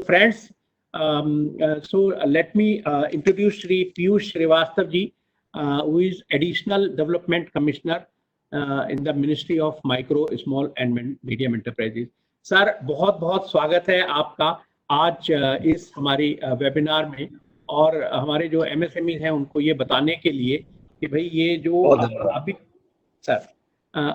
friends, let me introduce Shri Piyush Srivastav ji, who is Additional Development Commissioner in the Ministry of Micro, Small and Medium Enterprises. Sir बहुत बहुत स्वागत है आपका आज इस हमारी वेबिनार में, और हमारे जो एमएसएमई हैं उनको ये बताने के लिए कि भाई ये जो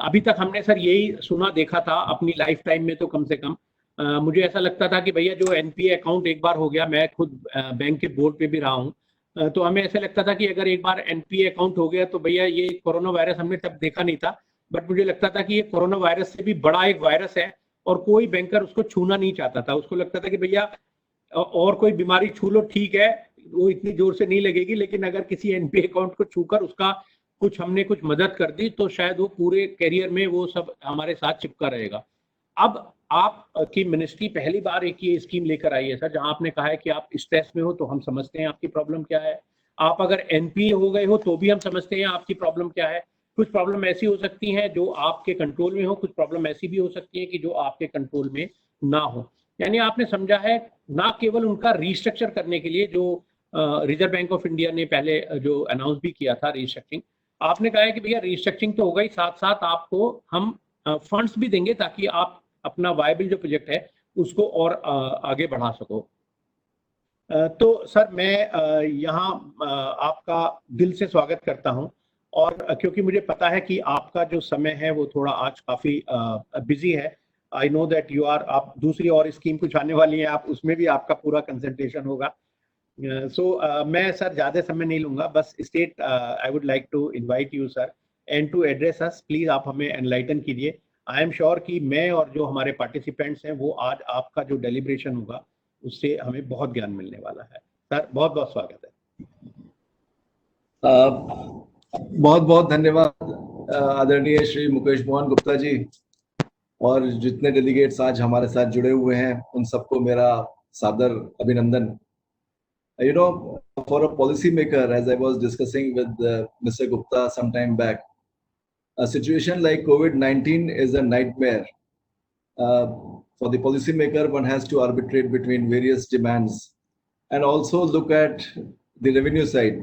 अभी तक हमने सर यही सुना देखा था अपनी लाइफ टाइम में, तो कम से कम मुझे ऐसा लगता था कि भैया जो एनपीए अकाउंट एक बार हो गया, मैं खुद बैंक के बोर्ड पे भी रहा हूँ, तो हमें ऐसा लगता था कि अगर एक बार एनपीए अकाउंट हो गया तो भैया ये कोरोना वायरस हमने तब देखा नहीं था, बट मुझे लगता था कि ये कोरोना वायरस से भी बड़ा एक वायरस है और कोई बैंकर उसको छूना नहीं चाहता था। उसको लगता था कि भैया और कोई बीमारी छू लो ठीक है, वो इतनी जोर से नहीं लगेगी, लेकिन अगर किसी एनपीए अकाउंट को छूकर उसका हमने कुछ मदद कर दी तो शायद वो पूरे करियर में वो सब हमारे साथ चिपका रहेगा। अब आपकी मिनिस्ट्री पहली बार एक ये स्कीम लेकर आई है सर, जहां आपने कहा है कि आप स्ट्रेस में हो तो हम समझते हैं आपकी प्रॉब्लम क्या है, आप अगर एनपीए हो गए हो तो भी हम समझते हैं आपकी प्रॉब्लम क्या है। कुछ प्रॉब्लम ऐसी हो सकती हैं जो आपके कंट्रोल में हो, कुछ प्रॉब्लम ऐसी भी हो सकती है कि जो आपके कंट्रोल में ना हो। यानी आपने समझा है ना केवल उनका रिस्ट्रक्चर करने के लिए, जो रिजर्व बैंक ऑफ इंडिया ने पहले जो अनाउंस भी किया था रिस्ट्रक्चरिंग, आपने कहा है कि भैया रिस्ट्रक्चरिंग तो होगा ही, साथ साथ आपको हम फंड्स भी देंगे ताकि आप अपना वायबल जो प्रोजेक्ट है उसको और आगे बढ़ा सको। तो सर मैं यहाँ आपका दिल से स्वागत करता हूँ, और क्योंकि मुझे पता है कि आपका जो समय है वो थोड़ा आज काफ़ी बिजी है। I know that you are, आप दूसरी और स्कीम कुछ आने वाली है, आप उसमें भी आपका पूरा कंसंट्रेशन होगा। मैं सर ज़्यादा समय नहीं लूँगा, बस state I would like to invite you sir and to address us, please आप हमें एनलाइटन कीजिए। आई एम श्योर कि मैं और जो हमारे पार्टिसिपेंट्स हैं वो आज आपका जो डेलिब्रेशन होगा उससे हमें बहुत ज्ञान मिलने वाला है। सर बहुत बहुत स्वागत है। बहुत बहुत धन्यवाद आदरणीय श्री मुकेश मोहन गुप्ता जी, और जितने डेलीगेट्स आज हमारे साथ जुड़े हुए हैं उन सबको मेरा सादर अभिनंदन। You know, for a policy maker, as I was discussing with Mr. Gupta some time back, a situation like COVID-19 is a nightmare. For the policymaker, one has to arbitrate between various demands and also look at the revenue side.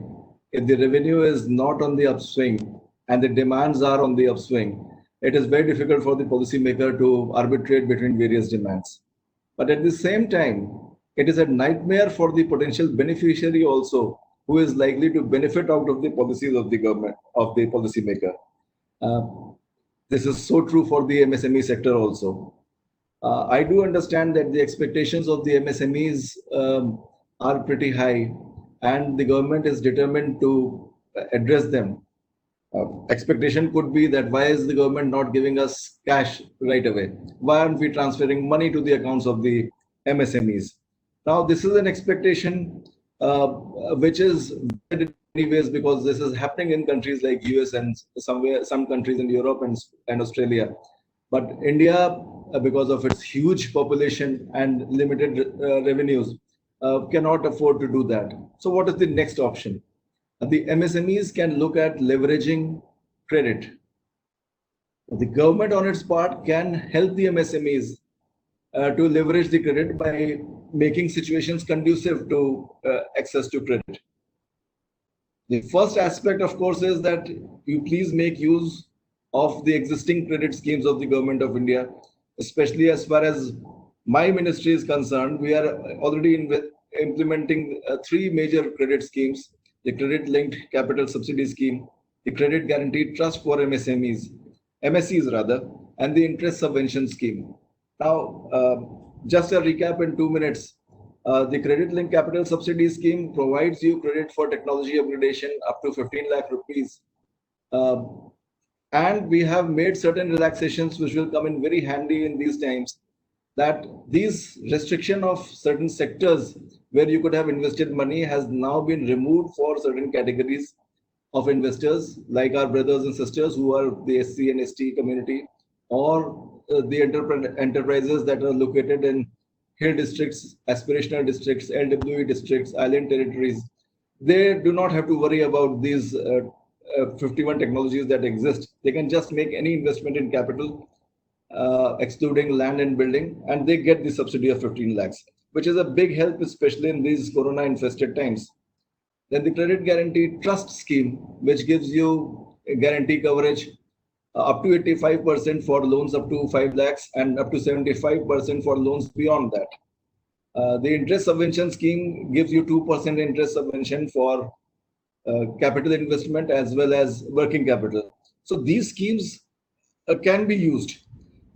If the revenue is not on the upswing and the demands are on the upswing, it is very difficult for the policymaker to arbitrate between various demands. But at the same time, it is a nightmare for the potential beneficiary also, who is likely to benefit out of the policies of the government, of the policymaker. This is so true for the MSME sector also. I do understand that the expectations of the MSMEs are pretty high, and the government is determined to address them. Expectation could be that why is the government not giving us cash right away? Why aren't we transferring money to the accounts of the MSMEs? Now, this is an expectation which is valid in many ways, because this is happening in countries like US and some countries in Europe and Australia. But India, because of its huge population and limited revenues, cannot afford to do that. So what is the next option? The MSMEs can look at leveraging credit. The government on its part can help the MSMEs to leverage the credit by making situations conducive to access to credit. The first aspect, of course, is that you please make use of the existing credit schemes of the Government of India, especially as far as my ministry is concerned. We are already implementing 3 major credit schemes: the Credit Linked Capital Subsidy Scheme, the Credit Guaranteed Trust for MSMEs, MSCs rather, and the Interest Subvention Scheme. Now, just a recap in 2 minutes. The Credit Linked Capital Subsidy Scheme provides you credit for technology upgradation up to 15 lakh rupees. And we have made certain relaxations which will come in very handy in these times, that these restriction of certain sectors where you could have invested money has now been removed for certain categories of investors, like our brothers and sisters who are the SC and ST community, or the enterprises that are located in hill districts, aspirational districts, LWE districts, island territories. They do not have to worry about these 51 technologies that exist. They can just make any investment in capital, excluding land and building, and they get the subsidy of 15 lakhs. which is a big help, especially in these corona-infested times. Then the Credit Guarantee Trust Scheme, which gives you a guarantee coverage up to 85% for loans up to 5 lakhs and up to 75% for loans beyond that. The interest subvention scheme gives you 2% interest subvention for capital investment as well as working capital. So these schemes can be used.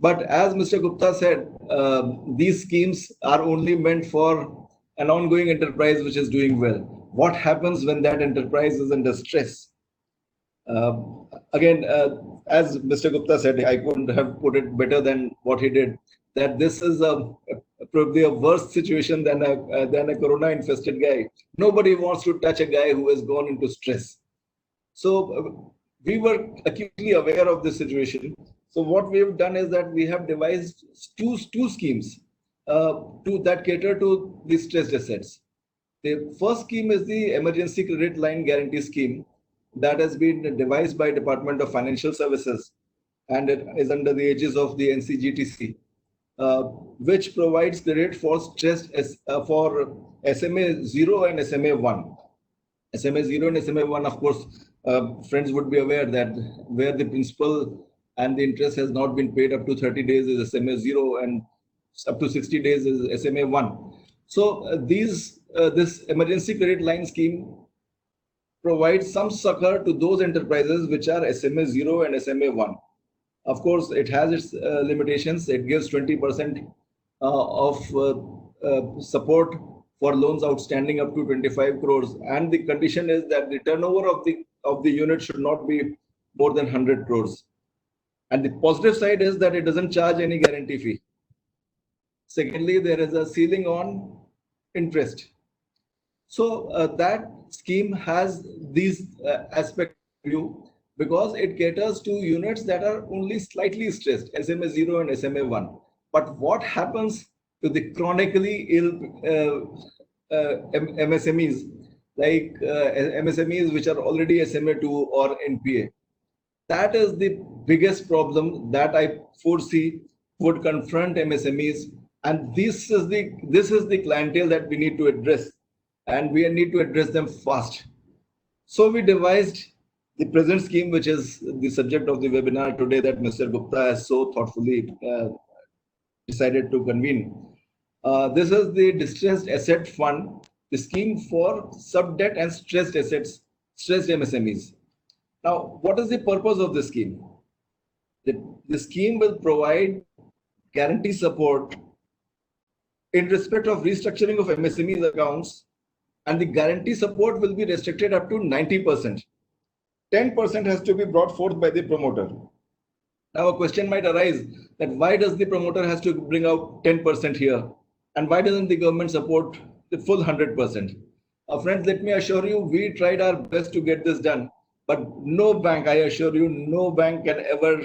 But as Mr. Gupta said, these schemes are only meant for an ongoing enterprise which is doing well. What happens when that enterprise is under stress? Again, as Mr. Gupta said, I couldn't have put it better than what he did, that this is probably a worse situation than a corona-infested guy. Nobody wants to touch a guy who has gone into stress. So we were acutely aware of this situation. So what we have done is that we have devised two schemes that cater to the stressed assets. The first scheme is the Emergency Credit Line Guarantee Scheme that has been devised by Department of Financial Services, and it is under the aegis of the NCGTC, which provides credit for stressed for SMA 0 and SMA 1. SMA 0 and SMA 1, of course, friends would be aware that where the principal and the interest has not been paid up to 30 days is SMA 0 and up to 60 days is SMA 1. So this Emergency Credit Line Scheme provides some succor to those enterprises which are SMA 0 and SMA 1. Of course, it has its limitations. It gives 20% of support for loans outstanding up to 25 crores, and the condition is that the turnover of the unit should not be more than 100 crores. And the positive side is that it doesn't charge any guarantee fee. Secondly, there is a ceiling on interest. So that scheme has these aspects to you because it caters to units that are only slightly stressed, SMA 0 and SMA 1. But what happens to the chronically ill MSMEs, like MSMEs which are already SMA 2 or NPA? That is the biggest problem that I foresee would confront MSMEs, and this is the clientele that we need to address, and we need to address them fast. So we devised the present scheme, which is the subject of the webinar today that Mr. Gupta has so thoughtfully decided to convene. This is the Distressed Asset Fund, the scheme for sub-debt and stressed assets, stressed MSMEs. Now, what is the purpose of this scheme? The scheme will provide guarantee support in respect of restructuring of MSMEs accounts, and the guarantee support will be restricted up to 90%. 10% has to be brought forth by the promoter. Now, a question might arise that why does the promoter has to bring out 10% here, and why doesn't the government support the full 100%? Friends, let me assure you, we tried our best to get this done. But no bank, I assure you, no bank can ever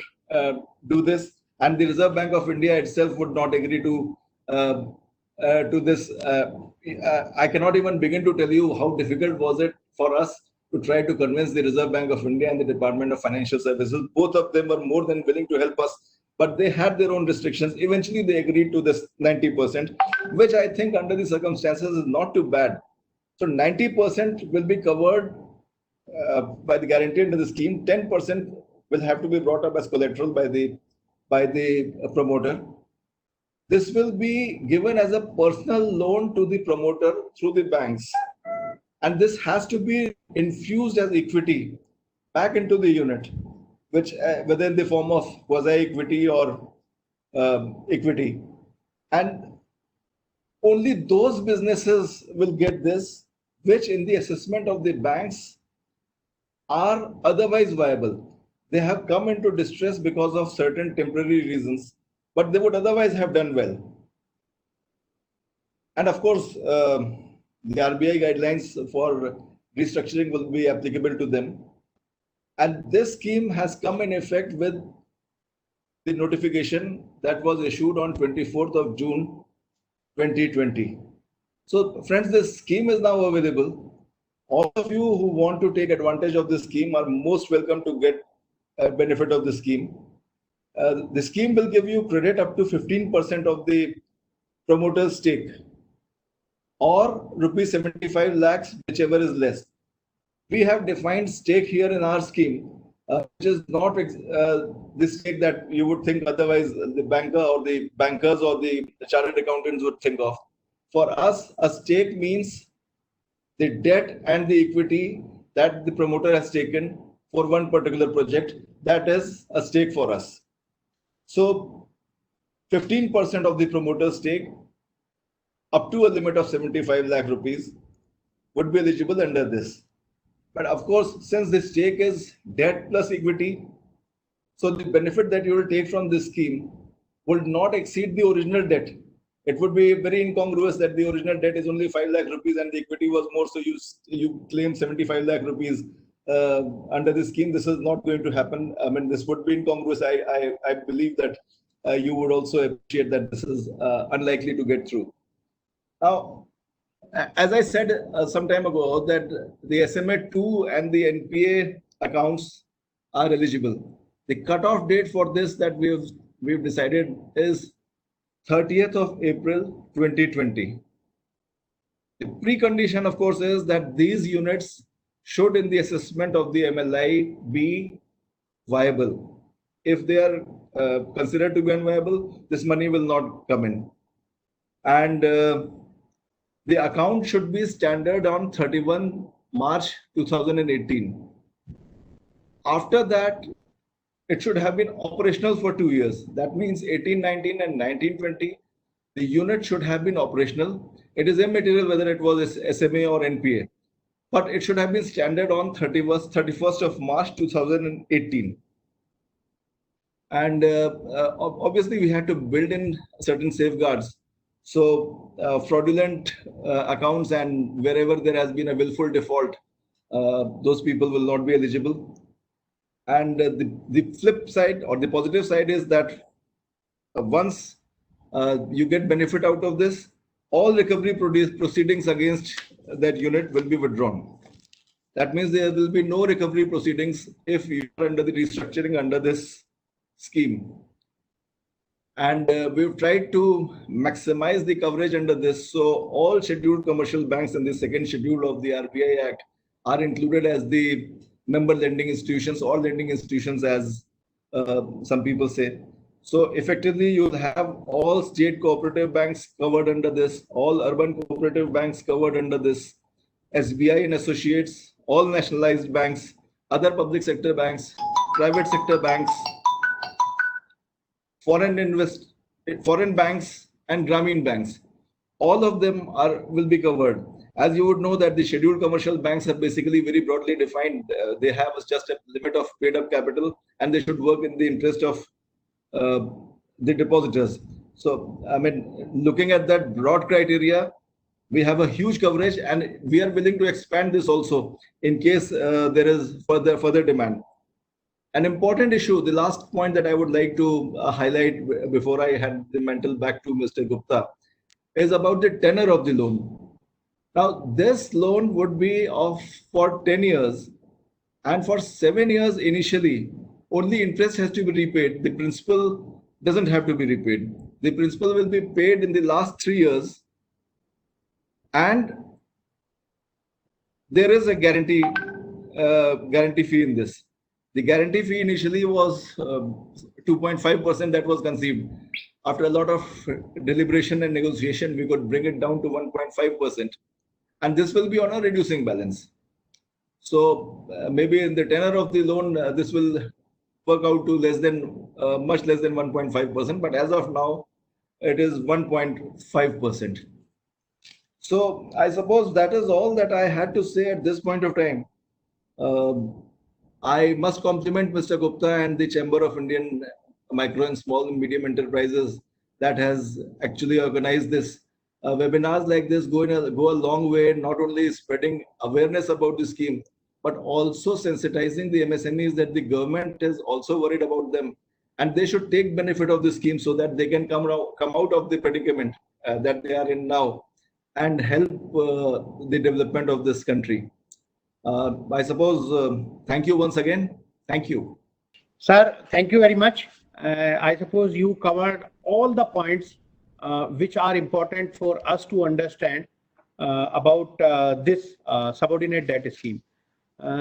do this, and the Reserve Bank of India itself would not agree to this. I cannot even begin to tell you how difficult was it for us to try to convince the Reserve Bank of India and the Department of Financial Services. Both of them were more than willing to help us, but they had their own restrictions. Eventually, they agreed to this 90%, which I think under the circumstances is not too bad. So 90% will be covered by the guarantee under the scheme. 10% will have to be brought up as collateral by the promoter. This will be given as a personal loan to the promoter through the banks, and this has to be infused as equity back into the unit, which whether in the form of quasi-equity or equity, and only those businesses will get this which in the assessment of the banks are otherwise viable. They have come into distress because of certain temporary reasons, but they would otherwise have done well. And of course, the RBI guidelines for restructuring will be applicable to them. And this scheme has come in effect with the notification that was issued on 24th of June 2020. So friends, this scheme is now available. All of you who want to take advantage of this scheme are most welcome to get a benefit of the scheme. The scheme will give you credit up to 15% of the promoter's stake. or rupees 75 lakhs, whichever is less. We have defined stake here in our scheme, which is not the stake that you would think otherwise the banker or the bankers or the chartered accountants would think of. For us, a stake means the debt and the equity that the promoter has taken for one particular project. That is a stake for us. So 15% of the promoter's stake up to a limit of 75 lakh rupees would be eligible under this. But of course, since the stake is debt plus equity, so the benefit that you will take from this scheme will not exceed the original debt. It would be very incongruous that the original debt is only 5 lakh rupees and the equity was more, so you claim 75 lakh rupees under this scheme. This is not going to happen. I mean, this would be incongruous. I believe that you would also appreciate that this is unlikely to get through. Now, as I said some time ago, that the SMA2 and the NPA accounts are eligible. The cutoff date for this that we've decided is 30th of April 2020. The precondition, of course, is that these units should, in the assessment of the MLI, be viable. If they are considered to be unviable, this money will not come in. And the account should be standard on 31 March 2018. After that, it should have been operational for 2 years. That means 18-19 and 19-20, the unit should have been operational. It is immaterial whether it was SMA or NPA, but it should have been standard on 31st of March 2018. And obviously, we had to build in certain safeguards. So fraudulent accounts and wherever there has been a willful default, those people will not be eligible. And the flip side or the positive side is that once you get benefit out of this, all recovery proceedings against that unit will be withdrawn. That means there will be no recovery proceedings if you are under the restructuring under this scheme. And we've tried to maximize the coverage under this. So all scheduled commercial banks in the second schedule of the RBI Act are included as the member lending institutions or lending institutions, as some people say. So effectively, you'll have all state cooperative banks covered under this, all urban cooperative banks covered under this, SBI and associates, all nationalized banks, other public sector banks, private sector banks, foreign banks and Grameen banks. All of them will be covered. As you would know that the scheduled commercial banks are basically very broadly defined. They have just a limit of paid up capital and they should work in the interest of the depositors. So, I mean, looking at that broad criteria, we have a huge coverage and we are willing to expand this also in case there is further demand. An important issue, the last point that I would like to highlight before I hand the mantle back to Mr. Gupta, is about the tenor of the loan. Now, this loan would be for 10 years, and for 7 years initially, only interest has to be repaid. The principal doesn't have to be repaid. The principal will be paid in the last 3 years, and there is a guarantee fee in this. The guarantee fee initially was 2.5% that was conceived. After a lot of deliberation and negotiation, we could bring it down to 1.5%. And this will be on a reducing balance. So maybe in the tenor of the loan, this will work out to much less than 1.5%. But as of now, it is 1.5%. So I suppose that is all that I had to say at this point of time. I must compliment Mr. Gupta and the Chamber of Indian Micro and Small and Medium Enterprises that has actually organized this. Webinars like this go a long way, not only spreading awareness about the scheme, but also sensitizing the MSMEs that the government is also worried about them. And they should take benefit of the scheme so that they can come out of the predicament that they are in now and help the development of this country. I suppose, thank you once again. Thank you. Sir, thank you very much. I suppose you covered all the points which are important for us to understand about this subordinate debt scheme.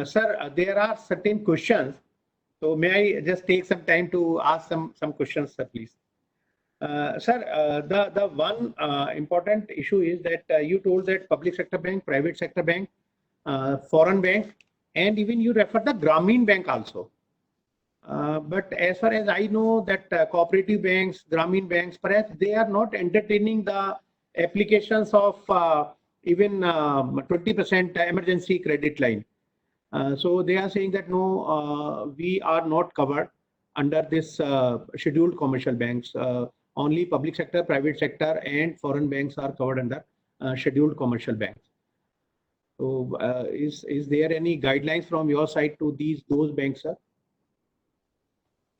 Sir, there are certain questions. So may I just take some time to ask some questions, sir, please? Sir, the one important issue is that you told that public sector bank, private sector bank, foreign bank, and even you refer the Grameen Bank also. But as far as I know that cooperative banks, Grameen banks, perhaps they are not entertaining the applications of even 20% emergency credit line. So they are saying that no, we are not covered under this scheduled commercial banks. Only public sector, private sector, and foreign banks are covered under scheduled commercial banks. So is there any guidelines from your side to those banks, sir?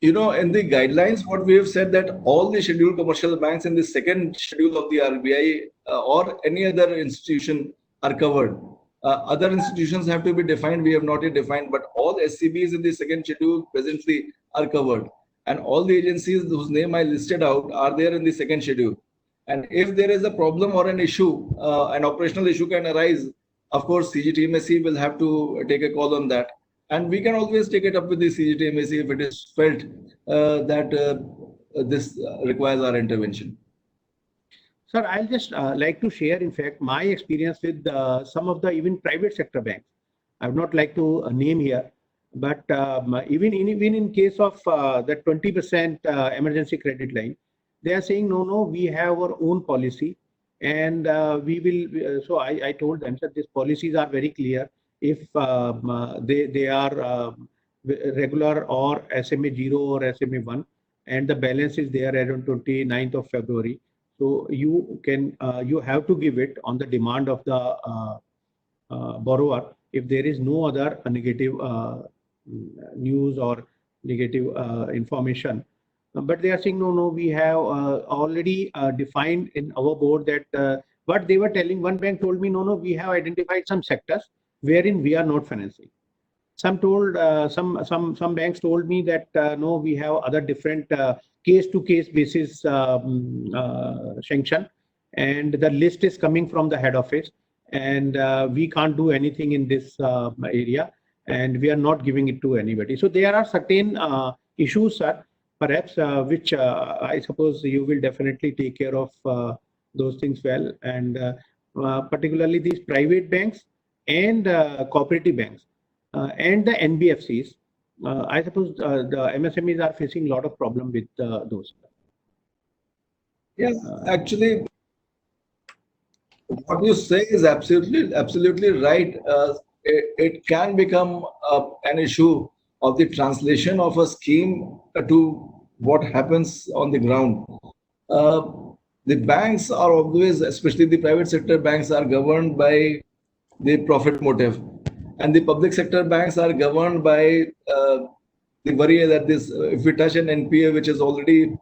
You know, in the guidelines, what we have said that all the scheduled commercial banks in the second schedule of the RBI or any other institution are covered. Other institutions have to be defined. We have not yet defined, but all SCBs in the second schedule presently are covered. And all the agencies whose name I listed out are there in the second schedule. And if there is a problem or an issue, an operational issue can arise, of course, CGTMSE will have to take a call on that. And we can always take it up with the CGTMSE if it is felt that this requires our intervention. Sir, I'll just like to share, in fact, my experience with some of the even private sector banks. I would not like to name here, but even in case of the 20% emergency credit line, they are saying, no, we have our own policy, and we will. So I told them that these policies are very clear. If they are regular or SMA 0 or SMA 1, and the balance is there around 29th of February. So you have to give it on the demand of the borrower if there is no other negative news or negative information. But they are saying, no, we have already defined in our board that what they were telling. One bank told me, no, we have identified some sectors wherein we are not financing. Some banks told me that no, we have other different case-to-case basis sanction, and the list is coming from the head office, and we can't do anything in this area, and we are not giving it to anybody. So there are certain issues, sir, perhaps which I suppose you will definitely take care of those things well, and particularly these private banks and cooperative banks and the NBFCs. I suppose the MSMEs are facing a lot of problem with those. Yes, actually, what you say is absolutely right. It can become an issue of the translation of a scheme to what happens on the ground. The banks are always, especially the private sector banks, are governed by the profit motive, and the public sector banks are governed by the worry that this, if we touch an NPA which is already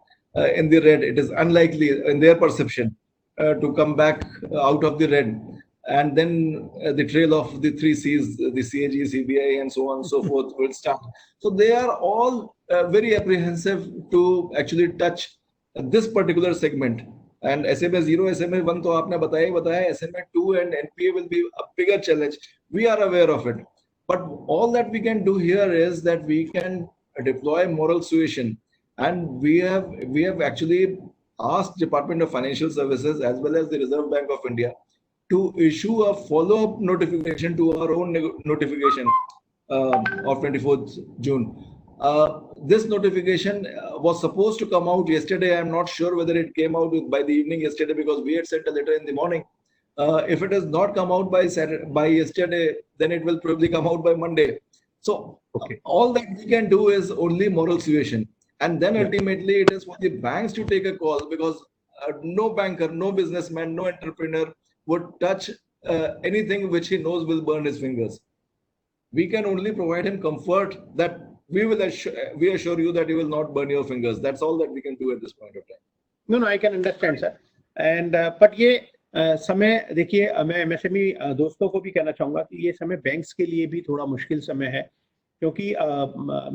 in the red, it is unlikely in their perception to come back out of the red, and then the trail of the 3 C's, the CAG, CBI, and so on and so forth will start. So they are all very apprehensive to actually touch this particular segment. And SMA 0, SMA 1 to aapne bataya, SMA 2 and NPA will be a bigger challenge. We are aware of it. But all that we can do here is that we can deploy moral suasion. And we have actually asked Department of Financial Services as well as the Reserve Bank of India to issue a follow-up notification to our own notification of 24th June. This notification was supposed to come out yesterday. I'm not sure whether it came out by the evening yesterday because we had sent a letter in the morning. If it has not come out by yesterday, then it will probably come out by Monday. So all that we can do is only moral suasion. And then ultimately it is for the banks to take a call, because no banker, no businessman, no entrepreneur would touch anything which he knows will burn his fingers. We can only provide him comfort that we assure you that you will not burn your fingers. That's all that we can do at this point of time. No, I can understand, sir. And but ये समय देखिए, मैं MSME दोस्तों को भी कहना चाहूँगा कि ये समय बैंक्स के लिए भी थोड़ा मुश्किल समय है, क्योंकि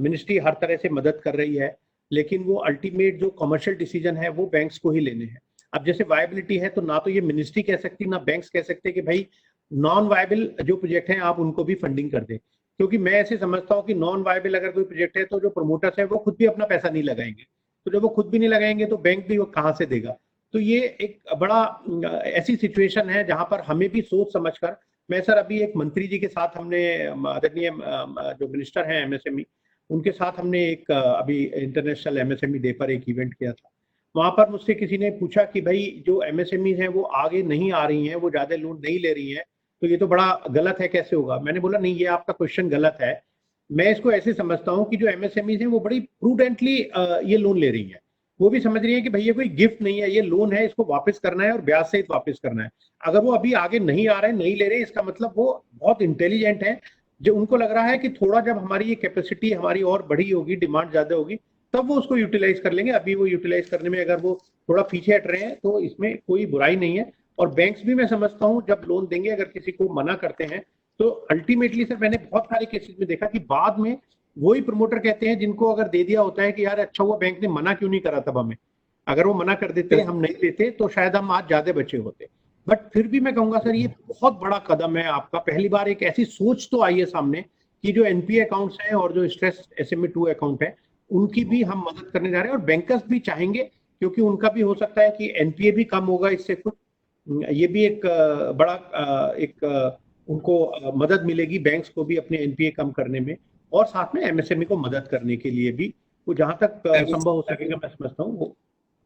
मिनिस्ट्री हर तरह से मदद कर रही है, लेकिन वो अल्टीमेट जो कमर्शियल डिसीजन है वो बैंक्स को ही लेने हैं. अब जैसे वायबिलिटी है तो ना तो ये मिनिस्ट्री कह सकती ना बैंक्स कह सकते कि भाई नॉन वायबल जो प्रोजेक्ट हैं आप उनको भी फंडिंग कर दें, क्योंकि मैं ऐसे समझता हूँ कि नॉन वायबल अगर कोई प्रोजेक्ट है तो जो प्रमोटर्स है वो खुद भी अपना पैसा नहीं लगाएंगे, तो जब वो खुद भी नहीं लगाएंगे तो बैंक भी वो कहाँ से देगा। तो ये एक बड़ा ऐसी सिचुएशन है जहां पर हमें भी सोच समझकर, मैं सर अभी एक मंत्री जी के साथ हमने आदरणीय जो मिनिस्टर हैं एमएसएमई उनके साथ हमने एक अभी इंटरनेशनल एमएसएमई डे पर एक इवेंट किया था। वहां पर मुझसे किसी ने पूछा कि भाई जो एमएसएमई हैं वो आगे नहीं आ रही हैं, वो ज्यादा लोन नहीं ले रही हैं, तो ये तो बड़ा गलत है, कैसे होगा। मैंने बोला नहीं, ये आपका क्वेश्चन गलत है। मैं इसको ऐसे समझता हूँ कि जो एमएसएमई हैं वो बड़ी प्रूडेंटली ये लोन ले रही हैं। वो भी समझ रही है कि भाई ये कोई गिफ्ट नहीं है, ये लोन है, इसको वापस करना है और ब्याज सहित वापस करना है। अगर वो अभी आगे नहीं आ रहे, नहीं ले रहे, इसका मतलब वो बहुत इंटेलिजेंट है। जो उनको लग रहा है कि थोड़ा जब हमारी ये कैपेसिटी हमारी और बड़ी होगी, डिमांड ज्यादा होगी, तब वो उसको यूटिलाइज कर लेंगे। अभी वो यूटिलाइज करने में अगर वो थोड़ा पीछे हट रहे हैं तो इसमें कोई बुराई नहीं है। और बैंक्स भी मैं समझता हूँ जब लोन देंगे अगर किसी को मना करते हैं तो अल्टीमेटली सर मैंने बहुत सारे केसेस में देखा कि बाद में वही प्रमोटर कहते हैं जिनको अगर दे दिया होता है कि यार अच्छा हुआ बैंक ने मना क्यों नहीं करा तब हमें, अगर वो मना कर देते हम नहीं देते तो शायद हम आज ज्यादा बचे होते। बट फिर भी मैं कहूंगा सर ये बहुत बड़ा कदम है आपका, पहली बार एक ऐसी सोच तो आई है सामने कि जो एनपीए अकाउंट्स हैं और जो स्ट्रेस एसएमई 2 अकाउंट है उनकी भी हम मदद करने जा रहे हैं। और बैंकर्स भी चाहेंगे क्योंकि उनका भी हो सकता है कि एनपीए भी कम होगा इससे कुछ, ये भी एक बड़ा उनको मदद मिलेगी बैंक्स को भी अपने एनपीए कम करने में, और साथ में एमएसएमई को मदद करने के लिए भी वो जहां तक संभव हो सकेगा मैं समझता हूँ वो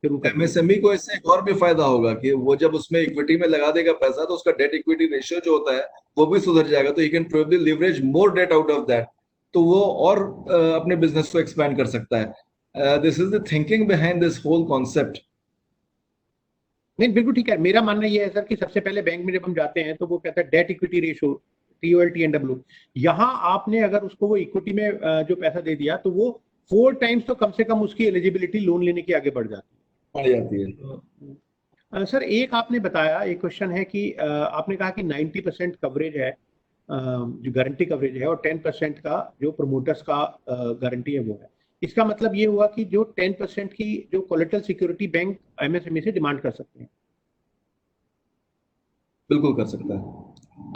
शुरू कर। एमएसएमई को इससे एक और भी फायदा होगा कि वो जब उसमें इक्विटी में लगा देगा पैसा तो उसका डेट इक्विटी रेशियो जो होता है वो भी सुधर जाएगा, तो he can probably leverage more debt out of that, तो वो और अपने बिजनेस को एक्सपैंड कर सकता है। This is the thinking behind this whole concept. नहीं बिल्कुल ठीक है, मेरा मानना ये है सर कि सबसे पहले बैंक में जब हम जाते हैं तो वो कहता है डेट इक्विटी रेशियो TOLTNW, यहाँ आपने अगर उसको वो इक्विटी में जो पैसा दे दिया तो वो 4 टाइम्स तो कम से कम उसकी एलिजिबिलिटी लोन लेने की आगे बढ़ जाती बढ़ जाती है। सर एक आपने बताया, एक क्वेश्चन है कि आपने कहा कि 90% कवरेज है जो गारंटी कवरेज है और 10% का जो प्रमोटर्स का गारंटी है वो है। इसका मतलब ये हुआ कि जो 10% की जो कोलेटरल सिक्योरिटी बैंक एमएसएमई से डिमांड कर सकते हैं। बिल्कुल कर सकता है।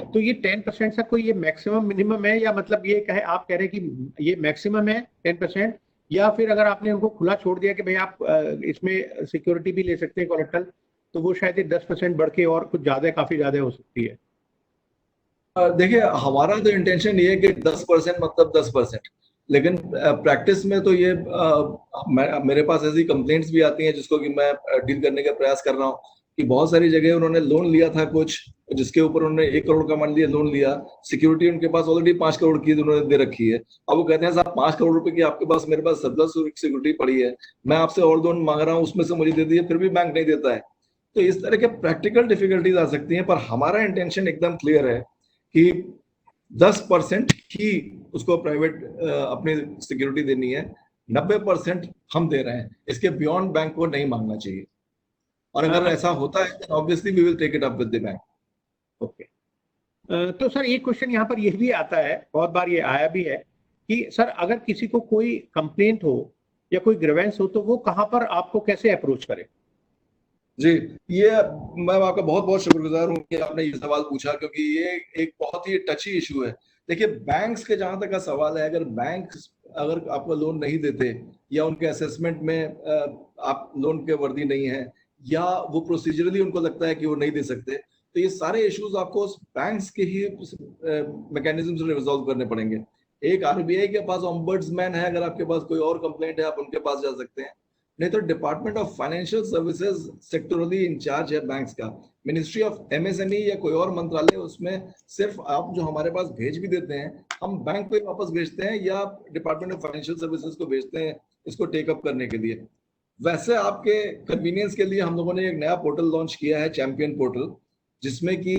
तो ये 10% से कोई ये मैक्सिमम मिनिमम है, या मतलब ये कहे आप कह रहे हैं कि ये मैक्सिमम है 10%, या फिर अगर आपने उनको खुला छोड़ दिया कि भाई आप इसमें सिक्योरिटी भी ले सकते हैं कोलेटरल, तो वो शायद 10% बढ़ के और कुछ ज्यादा काफी ज्यादा हो सकती है। देखिए हमारा तो इंटेंशन ये है कि 10% मतलब 10%, लेकिन प्रैक्टिस में तो ये मेरे पास ऐसी कंप्लेंट्स भी आती हैं जिसको कि मैं डील करने का प्रयास कर रहा हूँ कि बहुत सारी जगह उन्होंने लोन लिया था कुछ जिसके ऊपर उन्होंने 1 करोड़ का मान लिया लोन लिया, सिक्योरिटी उनके पास ऑलरेडी 5 करोड़ की उन्होंने दे रखी है। अब वो कहते हैं साहब 5 करोड़ रुपए की आपके पास मेरे पास सरप्लस सिक्योरिटी पड़ी है, मैं आपसे और लोन मांग रहा हूँ उसमें से मुझे दे दिए, फिर भी बैंक नहीं देता है। तो इस तरह के प्रैक्टिकल डिफिकल्टीज आ सकती हैं, पर हमारा इंटेंशन एकदम क्लियर है कि 10% ही उसको प्राइवेट अपनी सिक्योरिटी देनी है, 90% हम दे रहे हैं, इसके बियॉन्ड बैंक को नहीं मांगना चाहिए। और अगर ऐसा होता है तो obviously we will take it up with the bank. Okay, तो सर एक क्वेश्चन यहाँ पर यह भी आता है, बहुत बार ये आया भी है कि सर अगर किसी को कोई कंप्लेंट हो या कोई ग्रीवेंस हो तो वो कहाँ पर आपको कैसे अप्रोच करे? जी, ये मैं आपका बहुत बहुत शुक्रगुजार हूँ कि आपने ये सवाल पूछा, क्योंकि ये एक बहुत ही टची इशू है। देखिए बैंक्स के जहां तक का सवाल है, अगर बैंक अगर आपको लोन नहीं देते या उनके असेसमेंट में आप लोन के वर्दी नहीं है या वो प्रोसीजरली उनको लगता है कि वो नहीं दे सकते, तो ये सारे इश्यूज आपको बैंक्स के ही मैकेनिज्म से रिजॉल्व करने पड़ेंगे। एक आरबीआई के पास ऑम्बड्समैन है, अगर आपके पास कोई और कंप्लेंट है आप उनके पास जा सकते हैं, नहीं तो department of financial services sectorally incharge है बैंक्स का, मिनिस्ट्री ऑफ एमएसएमई या कोई और मंत्रालय, उसमें सिर्फ आप जो हमारे पास भेज भी देते हैं हम बैंक पे वापस भेजते हैं या डिपार्टमेंट ऑफ फाइनेंशियल सर्विसेज को भेजते हैं इसको टेकअप करने के लिए। वैसे आपके कन्वीनियंस के लिए हम लोगों ने एक नया पोर्टल लॉन्च किया है, चैंपियन पोर्टल, जिसमें कि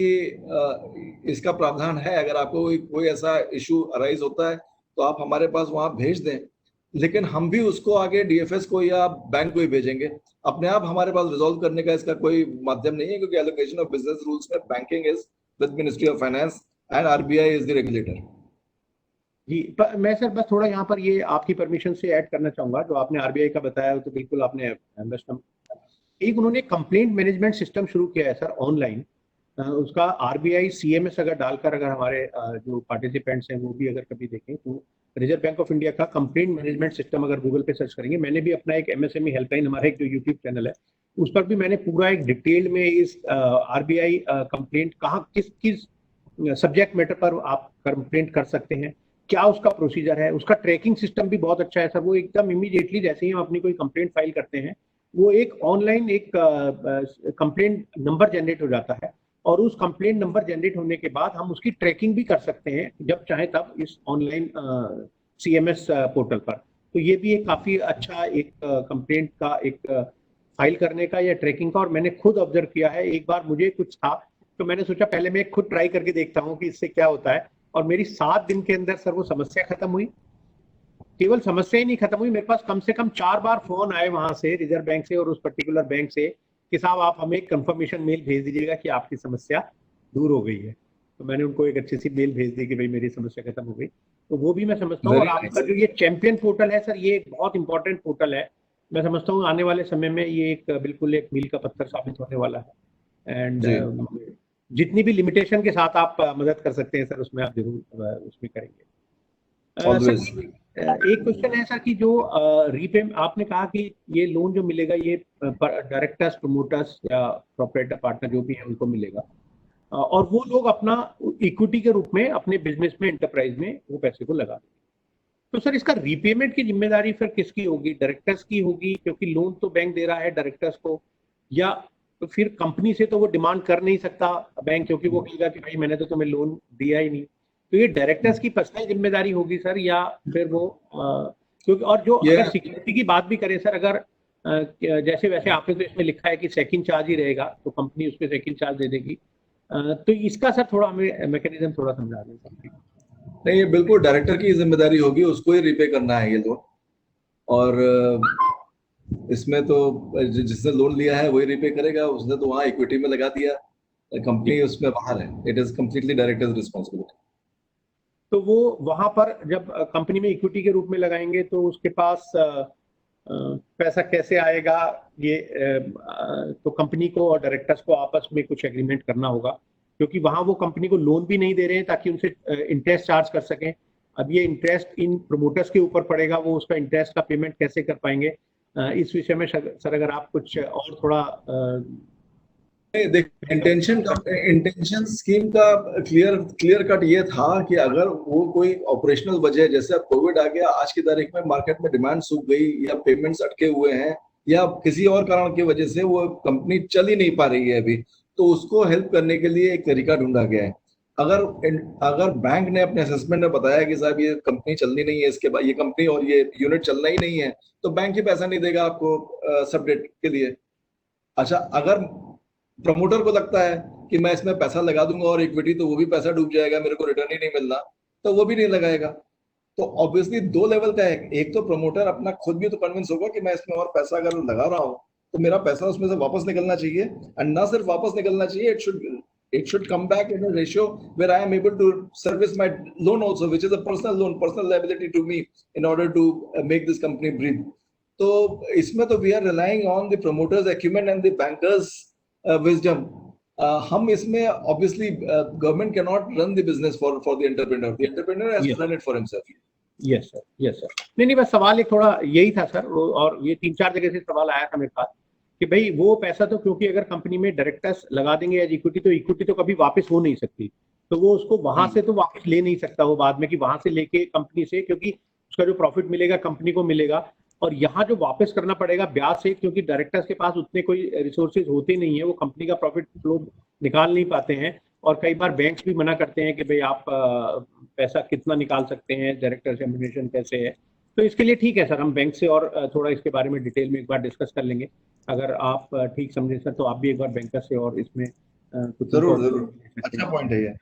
इसका प्रावधान है अगर आपको कोई ऐसा इशू अराइज होता है तो आप हमारे पास वहां भेज दें, लेकिन हम भी उसको आगे डीएफएस को या बैंक को ही भेजेंगे। अपने आप हमारे पास रिजॉल्व करने का इसका कोई माध्यम नहीं है, क्योंकि एलोकेशन ऑफ बिजनेस रूल्स में banking is with ministry of finance and RBI is the regulator. जी, मैं सर बस थोड़ा यहाँ पर ये आपकी परमिशन से ऐड करना चाहूंगा, जो आपने आरबीआई का बताया तो बिल्कुल आपने बेस्ट एक उन्होंने कंप्लेंट मैनेजमेंट सिस्टम शुरू किया है सर ऑनलाइन। उसका आरबीआई सीएमएस अगर डालकर, अगर हमारे जो पार्टिसिपेंट्स हैं वो भी अगर कभी देखें तो रिजर्व बैंक ऑफ इंडिया का कंप्लेंट मैनेजमेंट सिस्टम अगर गूगल पे सर्च करेंगे, मैंने भी अपना एक एमएसएमई हेल्पलाइन, हमारा एक जो यूट्यूब चैनल है उस पर भी मैंने पूरा एक डिटेल में इस आरबीआई कंप्लेंट कहाँ किस किस सब्जेक्ट मैटर पर आप कंप्लेंट कर सकते हैं, क्या उसका प्रोसीजर है, उसका ट्रैकिंग सिस्टम भी बहुत अच्छा है सर। वो एकदम इमीडिएटली जैसे ही हम अपनी कोई कंप्लेंट फाइल करते हैं वो एक ऑनलाइन एक कंप्लेंट नंबर जनरेट हो जाता है, और उस कंप्लेंट नंबर जनरेट होने के बाद हम उसकी ट्रैकिंग भी कर सकते हैं जब चाहे तब इस ऑनलाइन सीएमएस पोर्टल पर। तो ये भी एक काफी अच्छा एक कंप्लेंट का एक फाइल करने का या ट्रैकिंग का, और मैंने खुद ऑब्जर्व किया है। एक बार मुझे कुछ था तो मैंने सोचा पहले मैं खुद ट्राई करके देखता हूँ कि इससे क्या होता है, और मेरी 7 दिन के अंदर सर वो समस्या खत्म हुई। केवल समस्या ही नहीं खत्म हुई, मेरे पास कम से कम 4 बार फोन आए वहां से रिजर्व बैंक से और उस पर्टिकुलर बैंक से कि साहब आप हमें एक कंफर्मेशन मेल भेज दीजिएगा कि आपकी समस्या दूर हो गई है। तो मैंने उनको एक अच्छी सी मेल भेज दी कि भाई मेरी समस्या खत्म हो गई। तो वो भी मैं समझता हूँ। और आपका जो ये चैंपियन पोर्टल है सर, ये एक बहुत इंपॉर्टेंट पोर्टल है। मैं समझता हूँ आने वाले समय में ये एक बिल्कुल एक मील का पत्थर साबित होने वाला है। एंड जितनी भी लिमिटेशन के साथ आप मदद कर सकते हैं सर, उसमें आप जरूर उसमें करेंगे। एक क्वेश्चन है सर कि जो रीपे आपने कहा कि ये लोन जो मिलेगा ये डायरेक्टर्स, प्रमोटर्स या प्रोपराइटर पार्टनर जो भी है उनको मिलेगा, और वो लोग अपना इक्विटी के रूप में अपने बिजनेस में, एंटरप्राइज में वो पैसे को लगा देंगे। तो सर इसका रीपेमेंट की जिम्मेदारी फिर किसकी होगी? डायरेक्टर्स की होगी, क्योंकि लोन तो बैंक दे रहा है डायरेक्टर्स को, या तो फिर कंपनी से तो वो डिमांड कर नहीं सकता बैंक, क्योंकि वो कहेगा कि भाई मैंने तो तुम्हें लोन दिया ही नहीं। तो ये डायरेक्टर्स की पर्सनल जिम्मेदारी होगी सर, या फिर वो क्योंकि और जो अगर सिक्योरिटी की बात भी करें सर, अगर जैसे वैसे आपने तो इसमें लिखा है कि सेकंड चार्ज ही रहेगा तो कंपनी उस पर सेकंड चार्ज दे देगी, तो इसका सर थोड़ा हमें मैकेनिज्म थोड़ा समझा दें सर। नहीं, ये बिल्कुल डायरेक्टर की जिम्मेदारी होगी, उसको ही रिपे करना है ये लोन। और इसमें तो जिसने लोन लिया है वही रिपे करेगा, उसने तो वहाँ इक्विटी में लगा दिया, कंपनी उसमें बाहर है। It is completely directors responsibility. तो वो वहां पर जब कंपनी में इक्विटी के रूप में लगाएंगे तो उसके पास पैसा कैसे आएगा? ये तो कंपनी को और डायरेक्टर्स को आपस में कुछ एग्रीमेंट करना होगा, क्योंकि वहां वो कंपनी को लोन भी नहीं दे रहे हैं ताकि उनसे इंटरेस्ट चार्ज कर सकें। अब ये इंटरेस्ट इन प्रमोटर्स के ऊपर पड़ेगा, वो उसका इंटरेस्ट का पेमेंट कैसे कर पाएंगे? इस विषय में सर अगर आप कुछ और थोड़ा देख, इंटेंशन स्कीम का क्लियर कट ये था कि अगर वो कोई ऑपरेशनल वजह, जैसे अब कोविड आ गया, आज की तारीख में मार्केट में डिमांड सूख गई या पेमेंट्स अटके हुए हैं या किसी और कारण की वजह से वो कंपनी चल ही नहीं पा रही है अभी, तो उसको हेल्प करने के लिए एक तरीका ढूंढा गया है। अगर बैंक ने अपने असेसमेंट में बताया कि साहब ये कंपनी चलनी नहीं है, इसके बाद ये कंपनी और ये यूनिट चलना ही नहीं है, तो बैंक ही पैसा नहीं देगा आपको सब डेट के लिए। अच्छा, अगर प्रमोटर को लगता है कि मैं इसमें पैसा लगा दूंगा और इक्विटी तो वो भी पैसा डूब जाएगा, मेरे को रिटर्न ही नहीं मिल रहा, तो वो भी नहीं लगाएगा। तो ऑब्वियसली 2 लेवल का है। एक तो प्रमोटर अपना खुद भी तो कन्विंस होगा कि मैं इसमें और पैसा अगर लगा रहा हूँ तो मेरा पैसा उसमें से वापस निकलना चाहिए, एंड ना सिर्फ वापस निकलना चाहिए, it should come back in a ratio where I am able to service my loan also, which is a personal loan, personal liability to me in order to make this company breathe. तो इसमें तो we are relying on the promoters' acumen and the bankers' wisdom. हम इसमें obviously government cannot run the business for the entrepreneur. The entrepreneur has to run it for himself. Yes sir. नहीं बस सवाल एक थोड़ा यही था सर, और ये 3-4 जगह से सवाल आया था मेरे पास कि भाई वो पैसा तो, क्योंकि अगर कंपनी में डायरेक्टर्स लगा देंगे एज इक्विटी तो इक्विटी तो कभी वापस हो नहीं सकती, तो वो उसको वहां से तो वापस ले नहीं सकता वो बाद में कि वहां से लेके कंपनी से, क्योंकि उसका जो प्रॉफिट मिलेगा कंपनी को मिलेगा, और यहाँ जो वापस करना पड़ेगा ब्याज से, क्योंकि डायरेक्टर्स के पास उतने कोई रिसोर्सेज होते नहीं है, वो कंपनी का प्रॉफिट फ्लो निकाल नहीं पाते हैं, और कई बार बैंक्स भी मना करते हैं कि भाई आप पैसा कितना निकाल सकते हैं, डायरेक्टर रेम्युनरेशन कैसे है। तो इसके लिए ठीक है सर, हम बैंक से और थोड़ा इसके बारे में डिटेल में एक बार डिस्कस कर लेंगे। अगर आप ठीक समझे सर तो आप भी एक बार बैंकर से और इसमें कुछ जरूर अच्छा पॉइंट है ये।